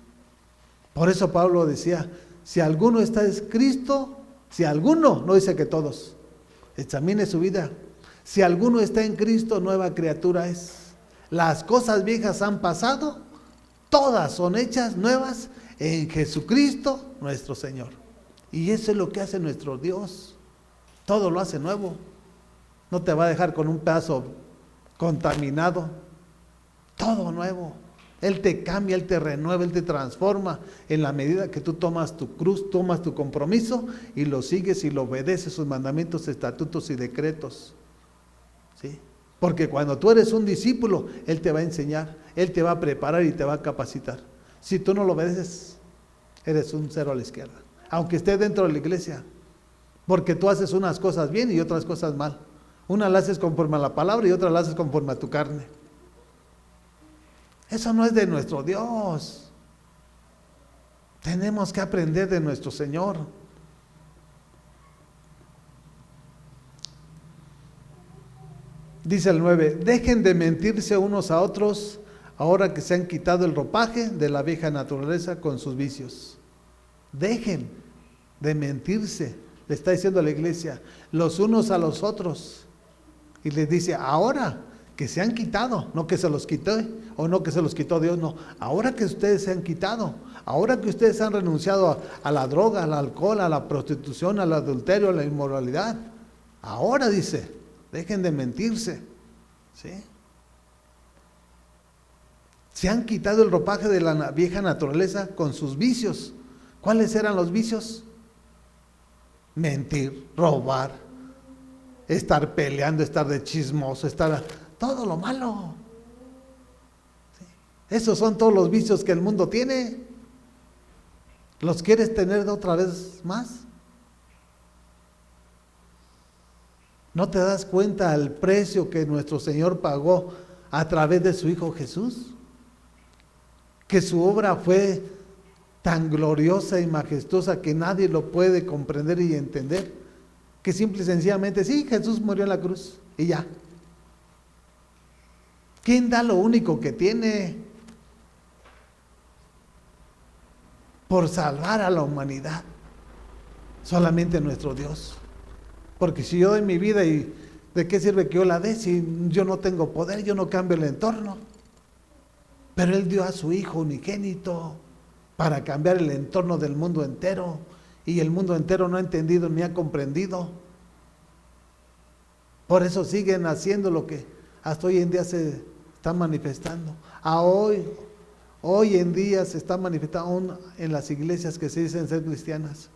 Speaker 1: Por eso Pablo decía, si alguno está en Cristo, si alguno, no dice que todos, examine su vida. Si alguno está en Cristo, nueva criatura es. Las cosas viejas han pasado, todas son hechas nuevas en Jesucristo nuestro Señor. Y eso es lo que hace nuestro Dios. Todo lo hace nuevo. No te va a dejar con un pedazo contaminado. Todo nuevo. Él te cambia, Él te renueva, Él te transforma en la medida que tú tomas tu cruz, tomas tu compromiso y lo sigues y lo obedeces, sus mandamientos, estatutos y decretos. ¿Sí? Porque cuando tú eres un discípulo, Él te va a enseñar, Él te va a preparar y te va a capacitar. Si tú no lo obedeces, eres un cero a la izquierda. Aunque estés dentro de la iglesia. Porque tú haces unas cosas bien y otras cosas mal. Una la haces conforme a la palabra y otra la haces conforme a tu carne. Eso no es de nuestro Dios. Tenemos que aprender de nuestro Señor. Dice el 9, dejen de mentirse unos a otros ahora que se han quitado el ropaje de la vieja naturaleza con sus vicios. Dejen de mentirse, le está diciendo a la iglesia, los unos a los otros. Y les dice, ahora que se han quitado, no que se los quitó, o no que se los quitó Dios, no. Ahora que ustedes se han quitado, ahora que ustedes han renunciado a la droga, al alcohol, a la prostitución, al adulterio, a la inmoralidad. Ahora dice, dejen de mentirse. ¿Sí? Se han quitado el ropaje de la vieja naturaleza con sus vicios. ¿Cuáles eran los vicios? Mentir, robar, estar peleando, estar de chismoso, estar todo lo malo. ¿Sí? Esos son todos los vicios que el mundo tiene. ¿Los quieres tener de otra vez más? ¿No te das cuenta del precio que nuestro Señor pagó a través de su Hijo Jesús? Que su obra fue tan gloriosa y majestuosa que nadie lo puede comprender y entender. Que simple y sencillamente, sí, Jesús murió en la cruz y ya. ¿Quién da lo único que tiene por salvar a la humanidad? Solamente nuestro Dios. Porque si yo doy mi vida, ¿y de qué sirve que yo la dé si yo no tengo poder, yo no cambio el entorno? Pero Él dio a su Hijo unigénito para cambiar el entorno del mundo entero, y el mundo entero no ha entendido ni ha comprendido. Por eso siguen haciendo lo que hasta hoy en día se está manifestando. Hoy en día se está manifestando aún en las iglesias que se dicen ser cristianas,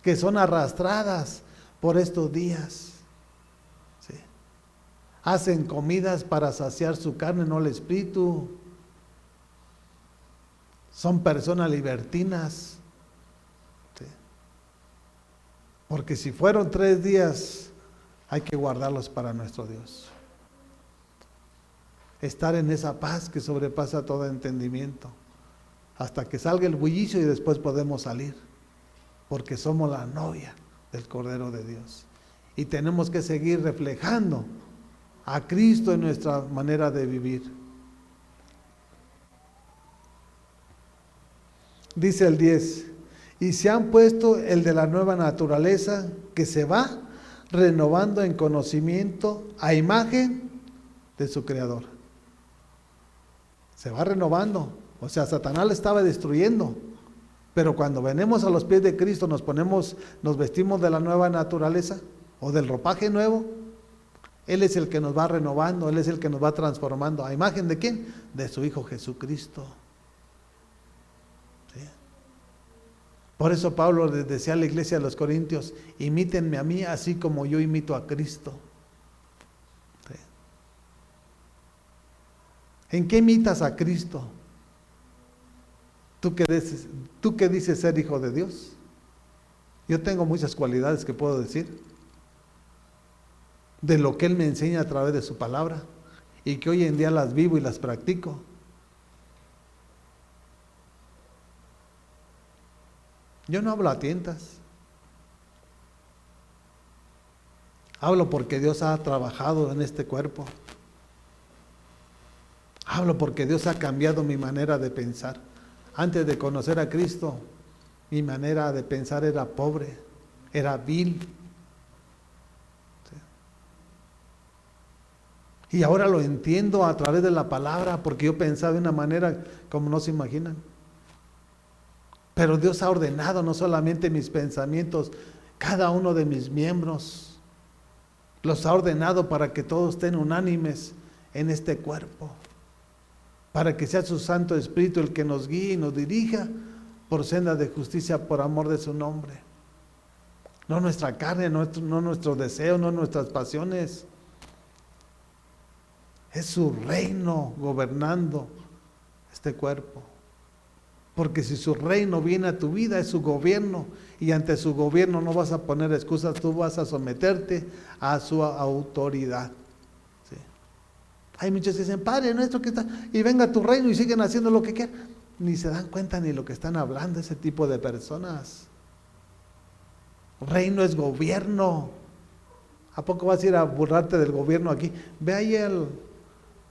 Speaker 1: que son arrastradas por estos días. ¿Sí? Hacen comidas para saciar su carne, no el espíritu. Son personas libertinas. ¿Sí? Porque si fueron 3 días, hay que guardarlos para nuestro Dios. Estar en esa paz que sobrepasa todo entendimiento, hasta que salga el bullicio y después podemos salir, porque somos la novia del Cordero de Dios. Y tenemos que seguir reflejando a Cristo en nuestra manera de vivir. Dice el 10, y se han puesto el de la nueva naturaleza, que se va renovando en conocimiento a imagen de su Creador. Se va renovando. O sea, Satanás le estaba destruyendo. Pero cuando venimos a los pies de Cristo, nos vestimos de la nueva naturaleza o del ropaje nuevo. Él es el que nos va renovando, Él es el que nos va transformando. ¿A imagen de quién? De su Hijo Jesucristo. ¿Sí? Por eso Pablo les decía a la iglesia de los Corintios: imítenme a mí así como yo imito a Cristo. ¿Sí? ¿En qué imitas a Cristo? ¿Tú qué dices ser hijo de Dios? Yo tengo muchas cualidades que puedo decir de lo que Él me enseña a través de su palabra, y que hoy en día las vivo y las practico. Yo no hablo a tientas. Hablo porque Dios ha trabajado en este cuerpo. Hablo porque Dios ha cambiado mi manera de pensar. Antes de conocer a Cristo, mi manera de pensar era pobre, era vil. ¿Sí? Y ahora lo entiendo a través de la palabra, porque yo pensaba de una manera como no se imaginan. Pero Dios ha ordenado no solamente mis pensamientos, cada uno de mis miembros los ha ordenado para que todos estén unánimes en este cuerpo, para que sea su Santo Espíritu el que nos guíe y nos dirija por senda de justicia por amor de su nombre. No nuestra carne, no nuestros deseos, no nuestras pasiones. Es su reino gobernando este cuerpo. Porque si su reino viene a tu vida, es su gobierno, y ante su gobierno no vas a poner excusas, tú vas a someterte a su autoridad. ¿Sí? Hay muchos que dicen: Padre nuestro que está, y venga tu reino, y siguen haciendo lo que quieran. Ni se dan cuenta ni lo que están hablando ese tipo de personas. Reino es gobierno. ¿A poco vas a ir a burlarte del gobierno aquí? Ve ahí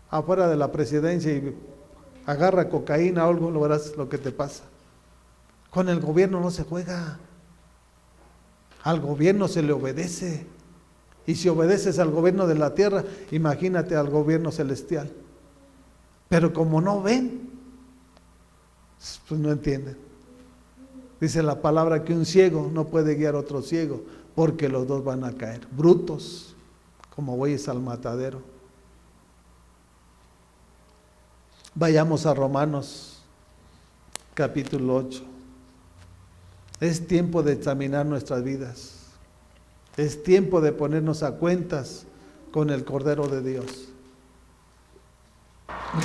Speaker 1: afuera de la presidencia y agarra cocaína o algo, lo verás lo que te pasa. Con el gobierno no se juega. Al gobierno se le obedece. Y si obedeces al gobierno de la tierra, imagínate al gobierno celestial. Pero como no ven, pues no entienden. Dice la palabra que un ciego no puede guiar a otro ciego, porque los dos van a caer brutos, como bueyes al matadero. Vayamos a Romanos capítulo 8. Es tiempo de examinar nuestras vidas. Es tiempo de ponernos a cuentas con el Cordero de Dios.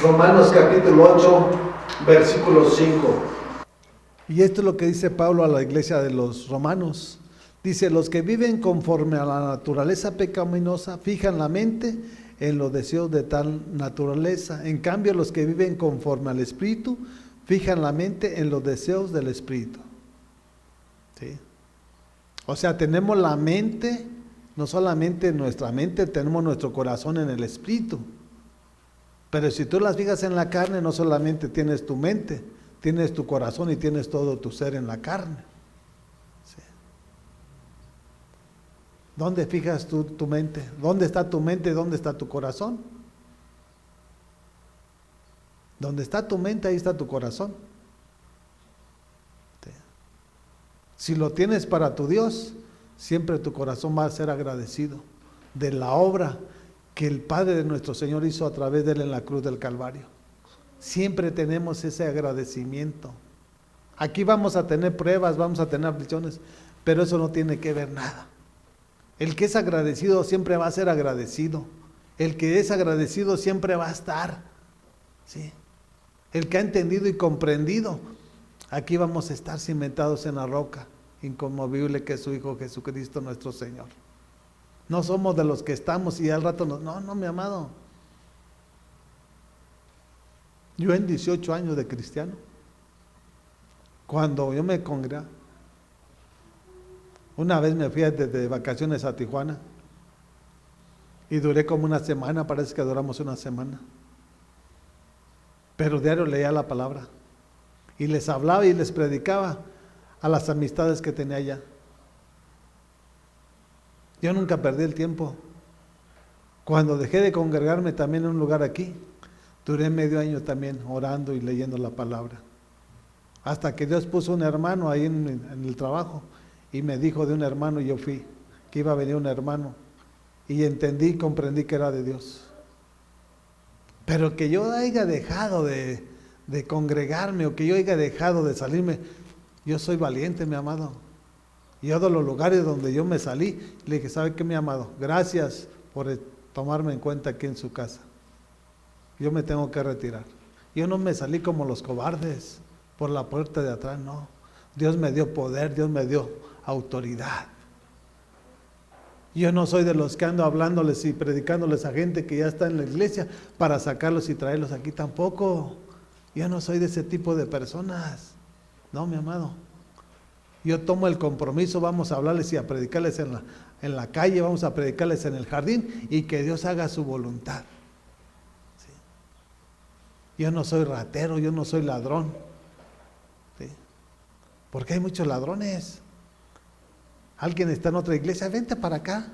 Speaker 1: Romanos capítulo 8, versículo 5. Y esto es lo que dice Pablo a la iglesia de los romanos. Dice: los que viven conforme a la naturaleza pecaminosa fijan la mente en los deseos de tal naturaleza. En cambio, los que viven conforme al Espíritu fijan la mente en los deseos del Espíritu. ¿Sí? O sea, tenemos la mente, no solamente nuestra mente, tenemos nuestro corazón en el Espíritu. Pero si tú las fijas en la carne, no solamente tienes tu mente, tienes tu corazón y tienes todo tu ser en la carne. ¿Sí? ¿Dónde fijas tú tu mente? ¿Dónde está tu mente y dónde está tu corazón? Donde está tu mente, ahí está tu corazón. ¿Sí? Si lo tienes para tu Dios, siempre tu corazón va a ser agradecido de la obra que el Padre de nuestro Señor hizo a través de Él en la cruz del Calvario. Siempre tenemos ese agradecimiento. Aquí vamos a tener pruebas, vamos a tener aflicciones, pero eso no tiene que ver nada. El que es agradecido siempre va a ser agradecido. El que es agradecido siempre va a estar. ¿Sí? El que ha entendido y comprendido, aquí vamos a estar cimentados en la roca inconmovible que es su Hijo Jesucristo nuestro Señor. No somos de los que estamos y al rato no, mi amado. Yo en 18 años de cristiano, cuando yo me congregaba, una vez me fui de vacaciones a Tijuana y duré como una semana, parece que duramos una semana. Pero diario leía la palabra y les hablaba y les predicaba a las amistades que tenía allá. Yo nunca perdí el tiempo. Cuando dejé de congregarme también en un lugar aquí, duré medio año también orando y leyendo la palabra. Hasta que Dios puso un hermano ahí en el trabajo y me dijo de un hermano y yo fui, que iba a venir un hermano. Y entendí y comprendí que era de Dios. Pero que yo haya dejado de congregarme o que yo haya dejado de salirme, yo soy valiente, mi amado. Yo de los lugares donde yo me salí, le dije, ¿sabe qué, mi amado? Gracias por tomarme en cuenta aquí en su casa. Yo me tengo que retirar. Yo no me salí como los cobardes por la puerta de atrás, no. Dios me dio poder, Dios me dio autoridad. Yo no soy de los que ando hablándoles y predicándoles a gente que ya está en la iglesia para sacarlos y traerlos aquí tampoco. Yo no soy de ese tipo de personas. No, mi amado. Yo tomo el compromiso, vamos a hablarles y a predicarles en la calle, vamos a predicarles en el jardín y que Dios haga su voluntad. ¿Sí? Yo no soy ratero, yo no soy ladrón. ¿Sí? Porque hay muchos ladrones. Alguien está en otra iglesia, vente para acá.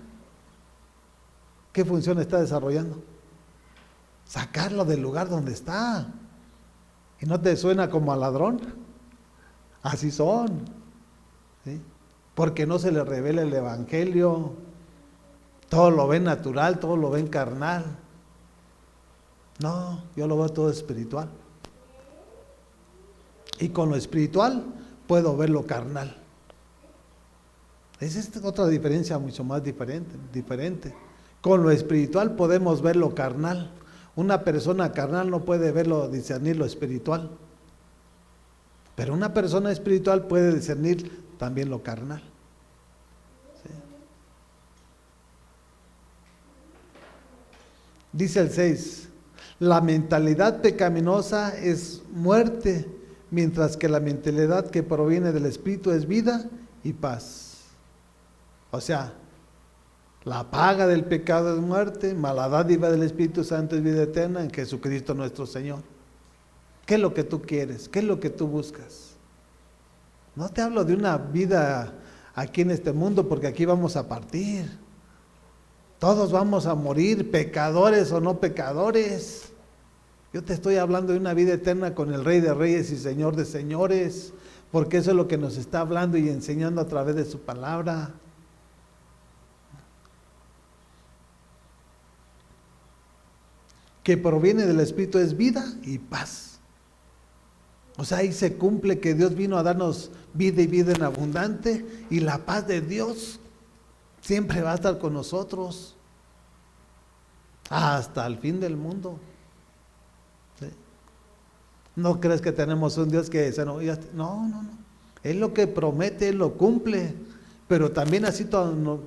Speaker 1: ¿Qué función está desarrollando? Sacarlo del lugar donde está. ¿Y no te suena como a ladrón? Así son. ¿Sí? Porque no se les revela el evangelio. Todo lo ven natural, todo lo ven carnal. No, yo lo veo todo espiritual. Y con lo espiritual puedo ver lo carnal. Esa es otra diferencia mucho más diferente. Con lo espiritual podemos ver lo carnal. Una persona carnal no puede verlo, discernir lo espiritual. Pero una persona espiritual puede discernir también lo carnal. ¿Sí? Dice el 6, la mentalidad pecaminosa es muerte, mientras que la mentalidad que proviene del Espíritu es vida y paz. O sea, la paga del pecado es muerte, mas la dádiva del Espíritu Santo es vida eterna en Jesucristo nuestro Señor. ¿Qué es lo que tú quieres? ¿Qué es lo que tú buscas? No te hablo de una vida aquí en este mundo, porque aquí vamos a partir. Todos vamos a morir, pecadores o no pecadores. Yo te estoy hablando de una vida eterna con el Rey de Reyes y Señor de Señores, porque eso es lo que nos está hablando y enseñando a través de su palabra. Que proviene del Espíritu es vida y paz. O sea, ahí se cumple que Dios vino a darnos vida y vida en abundante, y la paz de Dios siempre va a estar con nosotros hasta el fin del mundo. ¿Sí? No crees que tenemos un Dios que se nos... No. Él lo que promete, Él lo cumple. Pero también así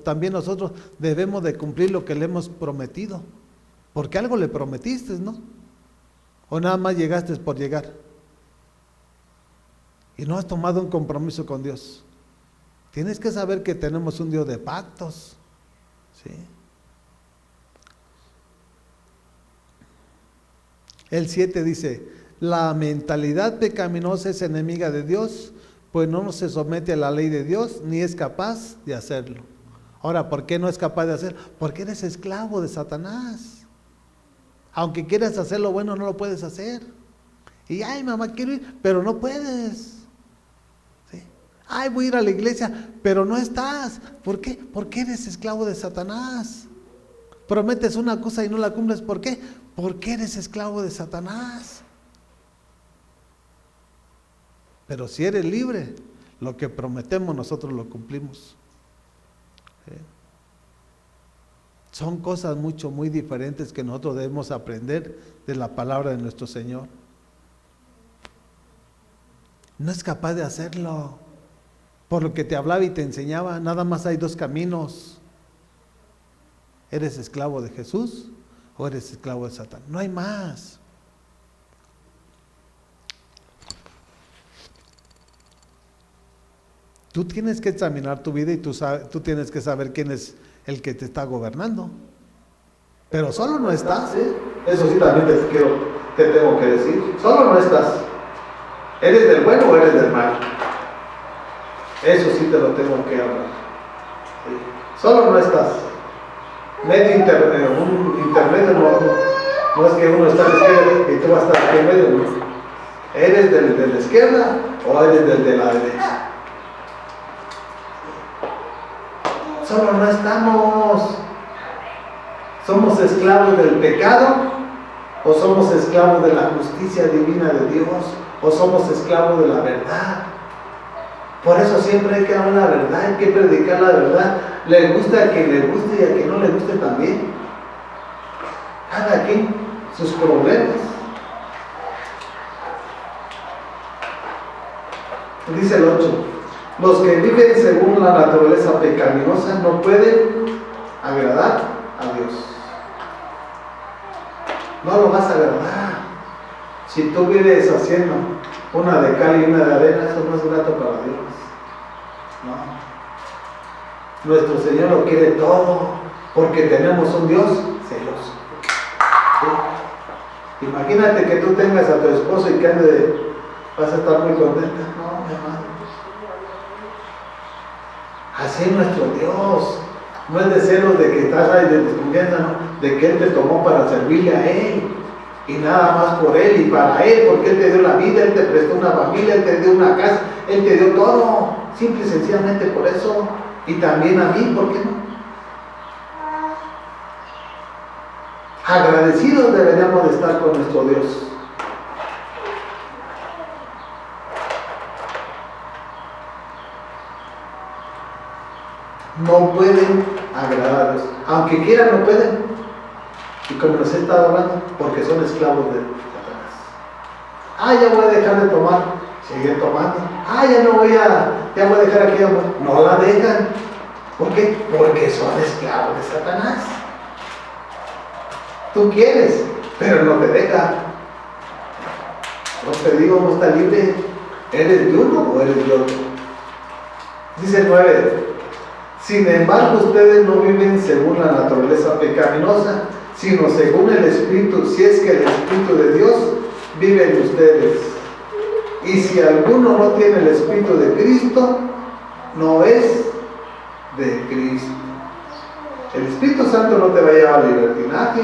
Speaker 1: también nosotros debemos de cumplir lo que le hemos prometido. Porque algo le prometiste, ¿no? O nada más llegaste por llegar. Y no has tomado un compromiso con Dios. Tienes que saber que tenemos un Dios de pactos. ¿Sí? El 7 dice, la mentalidad pecaminosa es enemiga de Dios, pues no se somete a la ley de Dios, ni es capaz de hacerlo. Ahora, ¿por qué no es capaz de hacerlo? Porque eres esclavo de Satanás. Aunque quieras hacer lo bueno, no lo puedes hacer. Y, ay, mamá, quiero ir, pero no puedes. ¿Sí? Ay, voy a ir a la iglesia, pero no estás. ¿Por qué? Porque eres esclavo de Satanás. Prometes una cosa y no la cumples. ¿Por qué? Porque eres esclavo de Satanás. Pero si eres libre, lo que prometemos nosotros lo cumplimos. ¿Sí? Son cosas muy diferentes que nosotros debemos aprender de la palabra de nuestro Señor. No es capaz de hacerlo. Por lo que te hablaba y te enseñaba, nada más hay dos caminos. ¿Eres esclavo de Jesús o eres esclavo de Satán? No hay más. Tú tienes que examinar tu vida y tú tienes que saber quién es el que te está gobernando. Pero solo no estás, ¿eh? Eso sí también te tengo que decir. Solo no estás. ¿Eres del bueno o eres del mal? Eso sí te lo tengo que hablar. ¿Sí? Solo no estás. Un intermedio no es que uno está a la izquierda y tú vas a estar aquí en medio. ¿No? ¿Eres del de la izquierda o eres del de la derecha? Solo no estamos. ¿Somos esclavos del pecado o somos esclavos de la justicia divina de Dios o somos esclavos de la verdad? Por eso siempre hay que hablar la verdad, hay que predicar la verdad. Le gusta a quien le guste y a quien no le guste también. Cada quien sus problemas. Dice el 8. Los que viven según la naturaleza pecaminosa no pueden agradar a Dios. No lo vas a agradar. Si tú vives haciendo una de cal y una de arena, eso no es grato para Dios. No. Nuestro Señor lo quiere todo, porque tenemos un Dios celoso. ¿Sí? Imagínate que tú tengas a tu esposo y que vas a estar muy contenta. No, mi amado. Así es nuestro Dios. No es de celos de que estás ahí de desconfianza, no, de que Él te tomó para servirle a Él. Y nada más por Él y para Él, porque Él te dio la vida, Él te prestó una familia, Él te dio una casa, Él te dio todo, simple y sencillamente por eso. Y también a mí, ¿por qué no? Agradecidos deberíamos de estar con nuestro Dios. No pueden agradar a Dios. Aunque quieran, no pueden. Y como les he estado hablando, porque son esclavos de Satanás. Ah, ya voy a dejar de tomar. Siguen tomando. Ah, ya voy a dejar aquella mujer. No la dejan. ¿Por qué? Porque son esclavos de Satanás. Tú quieres, pero no te deja. No te digo, no está libre. ¿Eres de uno o eres de otro? Dice el 9. Sin embargo, ustedes no viven según la naturaleza pecaminosa, sino según el Espíritu, si es que el Espíritu de Dios vive en ustedes. Y si alguno no tiene el Espíritu de Cristo, no es de Cristo. El Espíritu Santo no te va a llevar al libertinaje,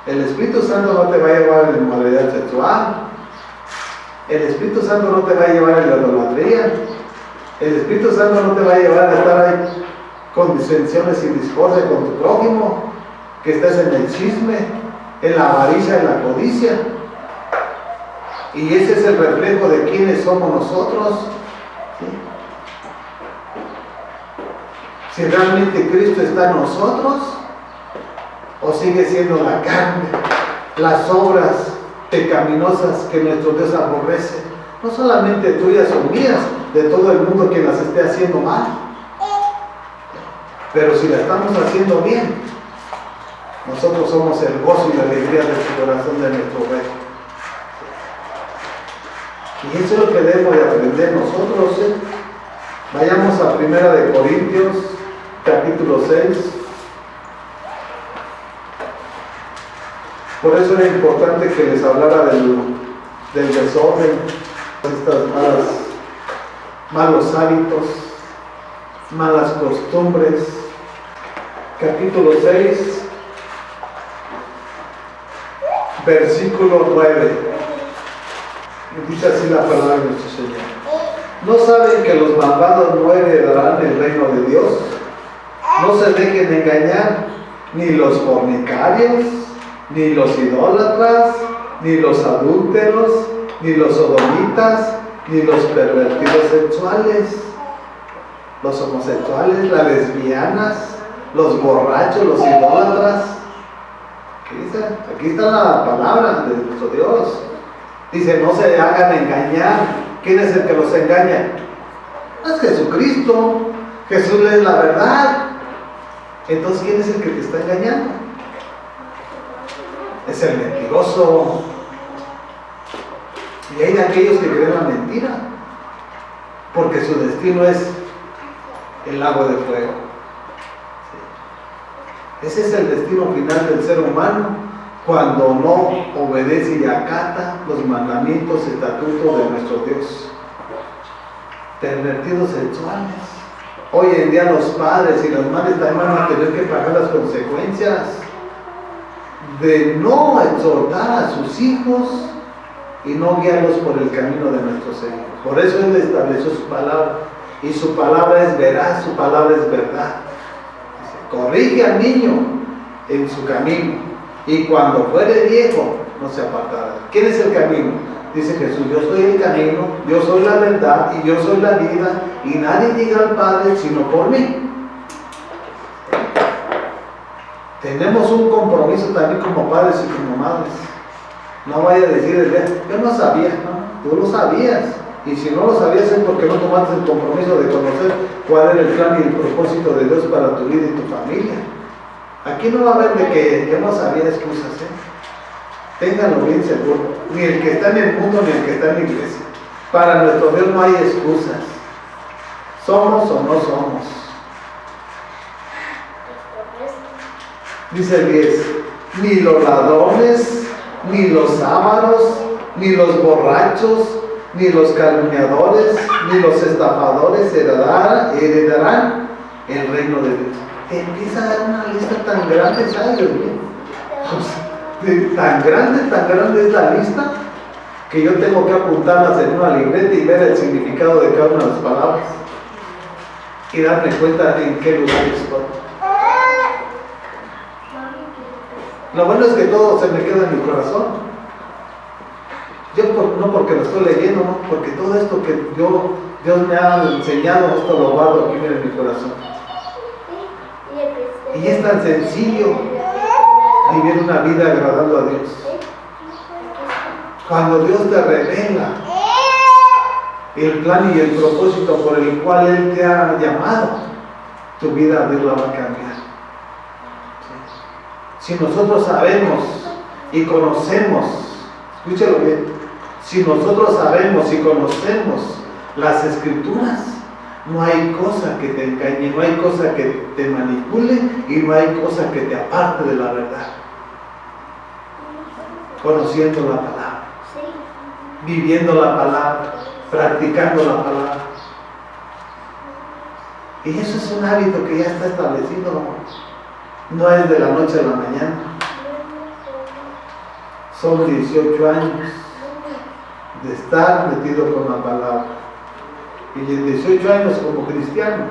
Speaker 1: el Espíritu Santo no te va a llevar a la inmoralidad sexual, el Espíritu Santo no te va a llevar a la idolatría, el Espíritu Santo no te va a llevar a estar ahí con disensiones y discordia con tu prójimo, que estés en el chisme, en la avaricia, en la codicia. Y ese es el reflejo de quiénes somos nosotros. ¿Sí? Si realmente Cristo está en nosotros, o sigue siendo la carne, las obras pecaminosas que nuestro Dios aborrece, no solamente tuyas o mías, de todo el mundo que las esté haciendo mal. Pero si la estamos haciendo bien, nosotros somos el gozo y la alegría de su corazón de nuestro Rey. Y eso es lo que debemos de aprender nosotros. Vayamos a 1 Corintios, capítulo 6. Por eso era importante que les hablara del desorden, estas malos hábitos, malas costumbres. Capítulo 6, versículo 9. Dice así la palabra de nuestro Señor. ¿No saben que los malvados no heredarán el reino de Dios? No se dejen engañar, ni los fornicarios, ni los idólatras, ni los adúlteros, ni los sodomitas, ni los pervertidos sexuales, los homosexuales, las lesbianas, los borrachos, los idólatras. Aquí está la palabra de nuestro Dios. Dice, no se hagan engañar. ¿Quién es el que los engaña? Es Jesucristo. Jesús es la verdad. Entonces, ¿quién es el que te está engañando? Es el mentiroso. Y hay aquellos que creen la mentira, porque su destino es el lago de fuego. Ese es el destino final del ser humano cuando no obedece y acata los mandamientos y estatutos de nuestro Dios. Pervertidos sexuales. Hoy en día los padres y las madres también van a tener que pagar las consecuencias de no exhortar a sus hijos y no guiarlos por el camino de nuestro Señor. Por eso Él estableció su palabra, y su palabra es veraz, su palabra es verdad. Corrige al niño en su camino, y cuando fuere viejo no se apartará. ¿Quién es el camino? Dice Jesús, yo soy el camino, yo soy la verdad y yo soy la vida, y nadie llega al Padre sino por mí. Tenemos un compromiso también como padres y como madres. No vaya a decir, yo no sabía, no, tú lo sabías. Y si no lo sabías es porque no tomaste el compromiso de conocer cuál era el plan y el propósito de Dios para tu vida y tu familia. Aquí no va a haber de que yo no sabía excusas, Ténganlo bien seguro. Ni el que está en el mundo ni el que está en la iglesia. Para nuestro Dios no hay excusas. Somos o no somos. Dice el 10. Ni los ladrones, ni los ávaros, ni los borrachos, ni los calumniadores, ni los estafadores heredarán el reino de Dios. Te empieza a dar una lista tan grande, ¿sabes? Dios mío. Tan grande es la lista que yo tengo que apuntarlas en una libreta y ver el significado de cada una de las palabras y darme cuenta en qué lugar estoy. Lo bueno es que todo se me queda en mi corazón. Yo no porque lo estoy leyendo, no, porque todo esto que Dios me ha enseñado, esto lo guardo aquí en mi corazón. Y es tan sencillo vivir una vida agradando a Dios. Cuando Dios te revela el plan y el propósito por el cual Él te ha llamado, tu vida Dios la va a cambiar. Si nosotros sabemos y conocemos, escúchalo bien, si nosotros sabemos y conocemos las Escrituras, no hay cosa que te engañe, no hay cosa que te manipule y no hay cosa que te aparte de la verdad. Conociendo la palabra, viviendo la palabra, practicando la palabra. Y eso es un hábito que ya está establecido. No es de la noche a la mañana. Son 18 años de estar metido con la palabra. Y en 18 años como cristiano,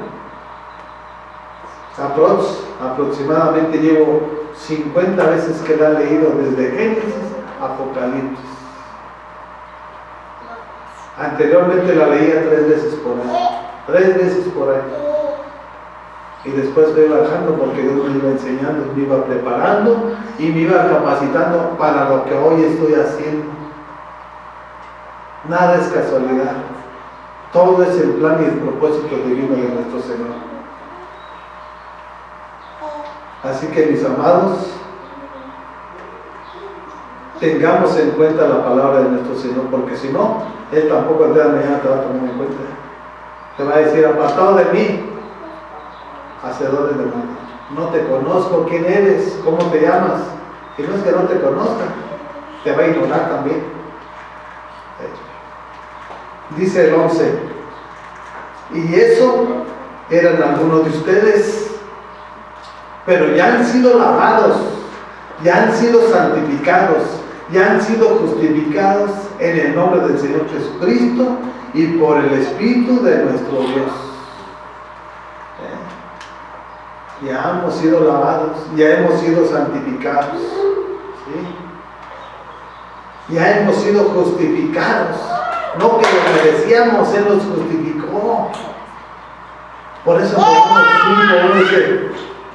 Speaker 1: aproximadamente llevo 50 veces que la he leído desde Génesis a Apocalipsis. Anteriormente la leía 3 veces por año. 3 veces por año. Y después fui bajando porque Dios me iba enseñando, me iba preparando y me iba capacitando para lo que hoy estoy haciendo. Nada es casualidad. Todo es el plan y el propósito divino de nuestro Señor. Así que, mis amados, tengamos en cuenta la palabra de nuestro Señor, porque si no, Él tampoco el día de mañana te va a tomar en cuenta. Te va a decir, apartado de mí, hacedores de mal. No te conozco, quién eres, cómo te llamas. Y no es que no te conozca, te va a ignorar también. Dice el 11, y eso eran algunos de ustedes, pero ya han sido lavados, ya han sido santificados, ya han sido justificados en el nombre del Señor Jesucristo y por el Espíritu de nuestro Dios. Ya hemos sido lavados, ya hemos sido santificados, ¿sí? Ya hemos sido justificados, no que lo merecíamos, Él nos justificó. Por eso uno dice,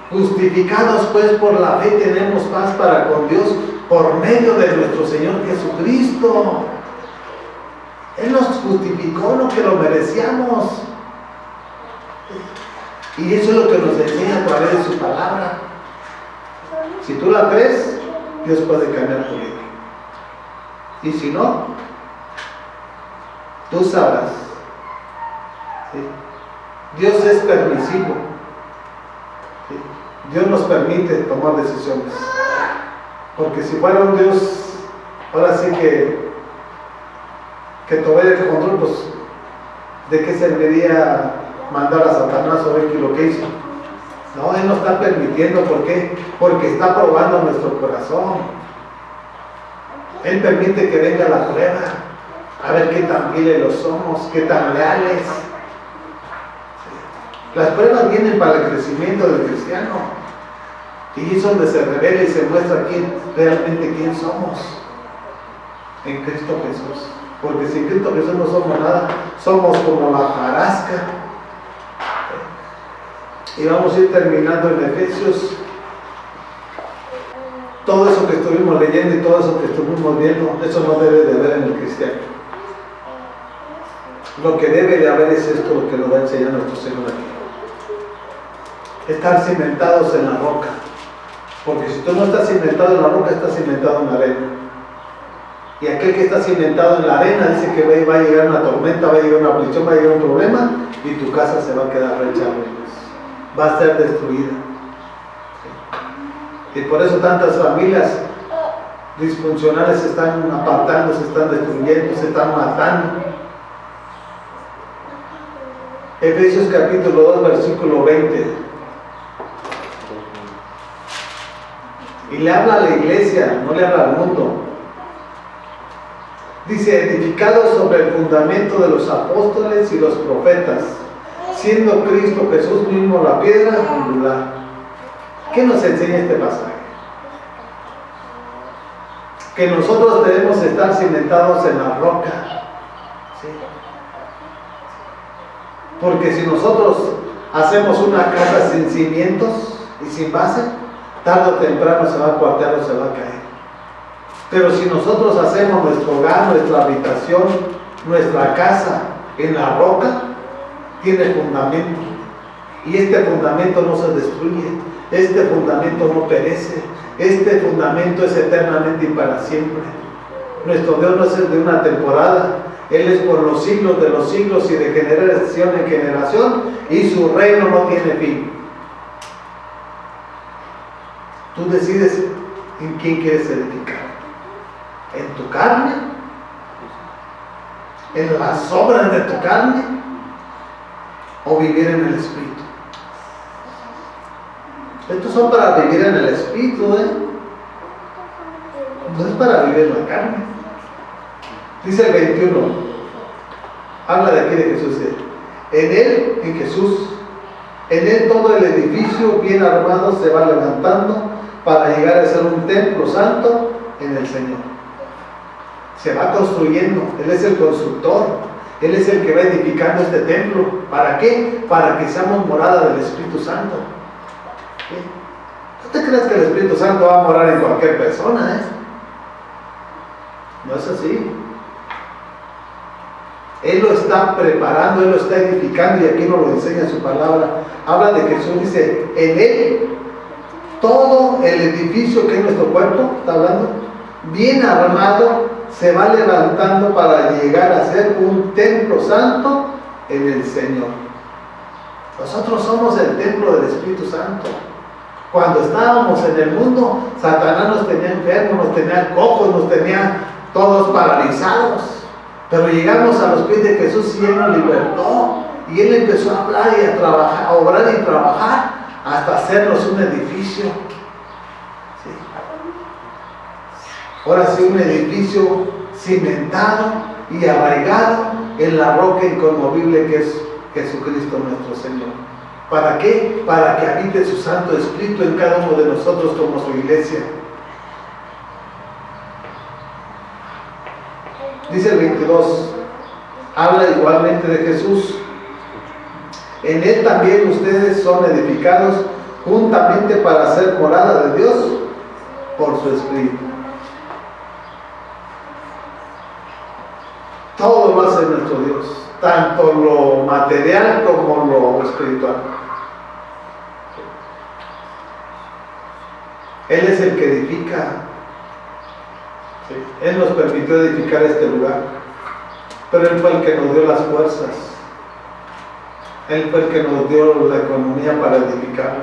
Speaker 1: justificados pues por la fe tenemos paz para con Dios por medio de nuestro Señor Jesucristo. Él nos justificó, no que lo merecíamos. Y eso es lo que nos enseña a través de su palabra. Si tú la crees, Dios puede cambiar tu vida. Y si no, tú sabrás. ¿Sí? Dios es permisivo. ¿Sí? Dios nos permite tomar decisiones. Porque si fuera un Dios, ahora sí que tuviera el control, pues, ¿de qué serviría mandar a Satanás o ver lo que hizo? No, Él nos está permitiendo. ¿Por qué? Porque está probando nuestro corazón. Él permite que venga la prueba, a ver qué tan fieles lo somos, qué tan leales. Las pruebas vienen para el crecimiento del cristiano, y es donde se revela y se muestra realmente quién somos en Cristo Jesús. Porque sin Cristo Jesús no somos nada, somos como la hojarasca. Y vamos a ir terminando en Efesios. Todo eso que estuvimos leyendo y todo eso que estuvimos viendo, eso no debe de haber en el cristiano. Lo que debe de haber es esto, lo que nos va a enseñar nuestro Señor aquí. Estar cimentados en la roca. Porque si tú no estás cimentado en la roca, estás cimentado en la arena. Y aquel que está cimentado en la arena dice que va a llegar una tormenta, va a llegar una aflicción, va a llegar un problema, y tu casa se va a quedar hecha ruinas. Va a ser destruida. Y por eso tantas familias disfuncionales se están apartando, se están destruyendo, se están matando. Efesios capítulo 2, versículo 20. Y le habla a la iglesia, no le habla al mundo. Dice, edificados sobre el fundamento de los apóstoles y los profetas, siendo Cristo Jesús mismo la piedra angular. ¿Qué nos enseña este pasaje? Que nosotros debemos estar cimentados en la roca. ¿Sí? Porque si nosotros hacemos una casa sin cimientos y sin base, tarde o temprano se va a cuartear o se va a caer. Pero si nosotros hacemos nuestro hogar, nuestra habitación, nuestra casa en la roca, tiene fundamento. Y este fundamento no se destruye. Este fundamento no perece. Este fundamento es eternamente y para siempre. Nuestro Dios no es el de una temporada. Él es por los siglos de los siglos y de generación en generación, y su reino no tiene fin. Tú decides en quién quieres edificar. ¿En tu carne? ¿En las obras de tu carne? ¿O vivir en el Espíritu? Estos son para vivir en el Espíritu, no es para vivir en la carne. Dice el 21, habla de aquí de Jesús. En Él, en Jesús, en Él todo el edificio bien armado se va levantando para llegar a ser un templo santo en el Señor. Se va construyendo, Él es el constructor, Él es el que va edificando este templo. ¿Para qué? Para que seamos morada del Espíritu Santo. ¿No te creas que el Espíritu Santo va a morar en cualquier persona? No es así. Él lo está preparando, Él lo está edificando, y aquí nos lo enseña su palabra. Habla de Jesús, dice, en Él todo el edificio que es nuestro cuerpo, está hablando, bien armado, se va levantando para llegar a ser un templo santo en el Señor. Nosotros somos el templo del Espíritu Santo. Cuando estábamos en el mundo, Satanás nos tenía enfermos, nos tenía cojos, nos tenía todos paralizados. Pero llegamos a los pies de Jesús y Él nos libertó. Y Él empezó a hablar y a trabajar, a obrar y trabajar, hasta hacernos un edificio. ¿Sí? Ahora sí, un edificio cimentado y arraigado en la roca inconmovible que es Jesucristo nuestro Señor. ¿Para qué? Para que habite su Santo Espíritu en cada uno de nosotros como su iglesia. Dice el 22, habla igualmente de Jesús. En Él también ustedes son edificados juntamente para ser morada de Dios por su Espíritu. Todo lo hace nuestro Dios, tanto lo material como lo espiritual. Él es el que edifica. Sí. Él nos permitió edificar este lugar, pero Él fue el que nos dio las fuerzas. Él fue el que nos dio la economía para edificar.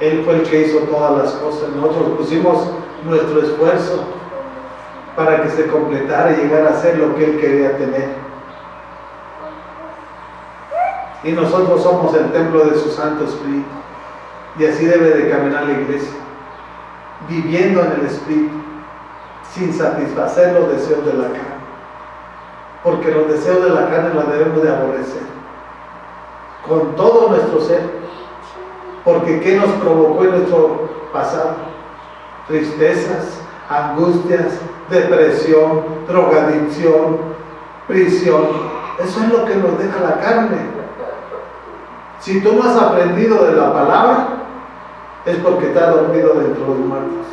Speaker 1: Él fue el que hizo todas las cosas. Nosotros pusimos nuestro esfuerzo para que se completara y llegara a ser lo que Él quería tener. Y nosotros somos el templo de su Santo Espíritu. Y así debe de caminar la iglesia, viviendo en el Espíritu, sin satisfacer los deseos de la carne. Porque los deseos de la carne los debemos de aborrecer con todo nuestro ser. Porque ¿qué nos provocó en nuestro pasado? Tristezas, angustias, depresión, drogadicción, prisión. Eso es lo que nos deja la carne. Si tú no has aprendido de la palabra, es porque te has dormido dentro de los muertos.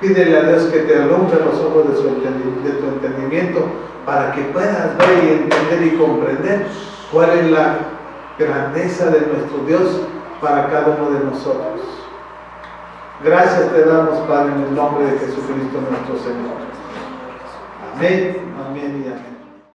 Speaker 1: Pídele a Dios que te alumbre los ojos de tu entendimiento para que puedas ver y entender y comprender cuál es la grandeza de nuestro Dios para cada uno de nosotros. Gracias te damos, Padre, en el nombre de Jesucristo nuestro Señor. Amén, amén y amén.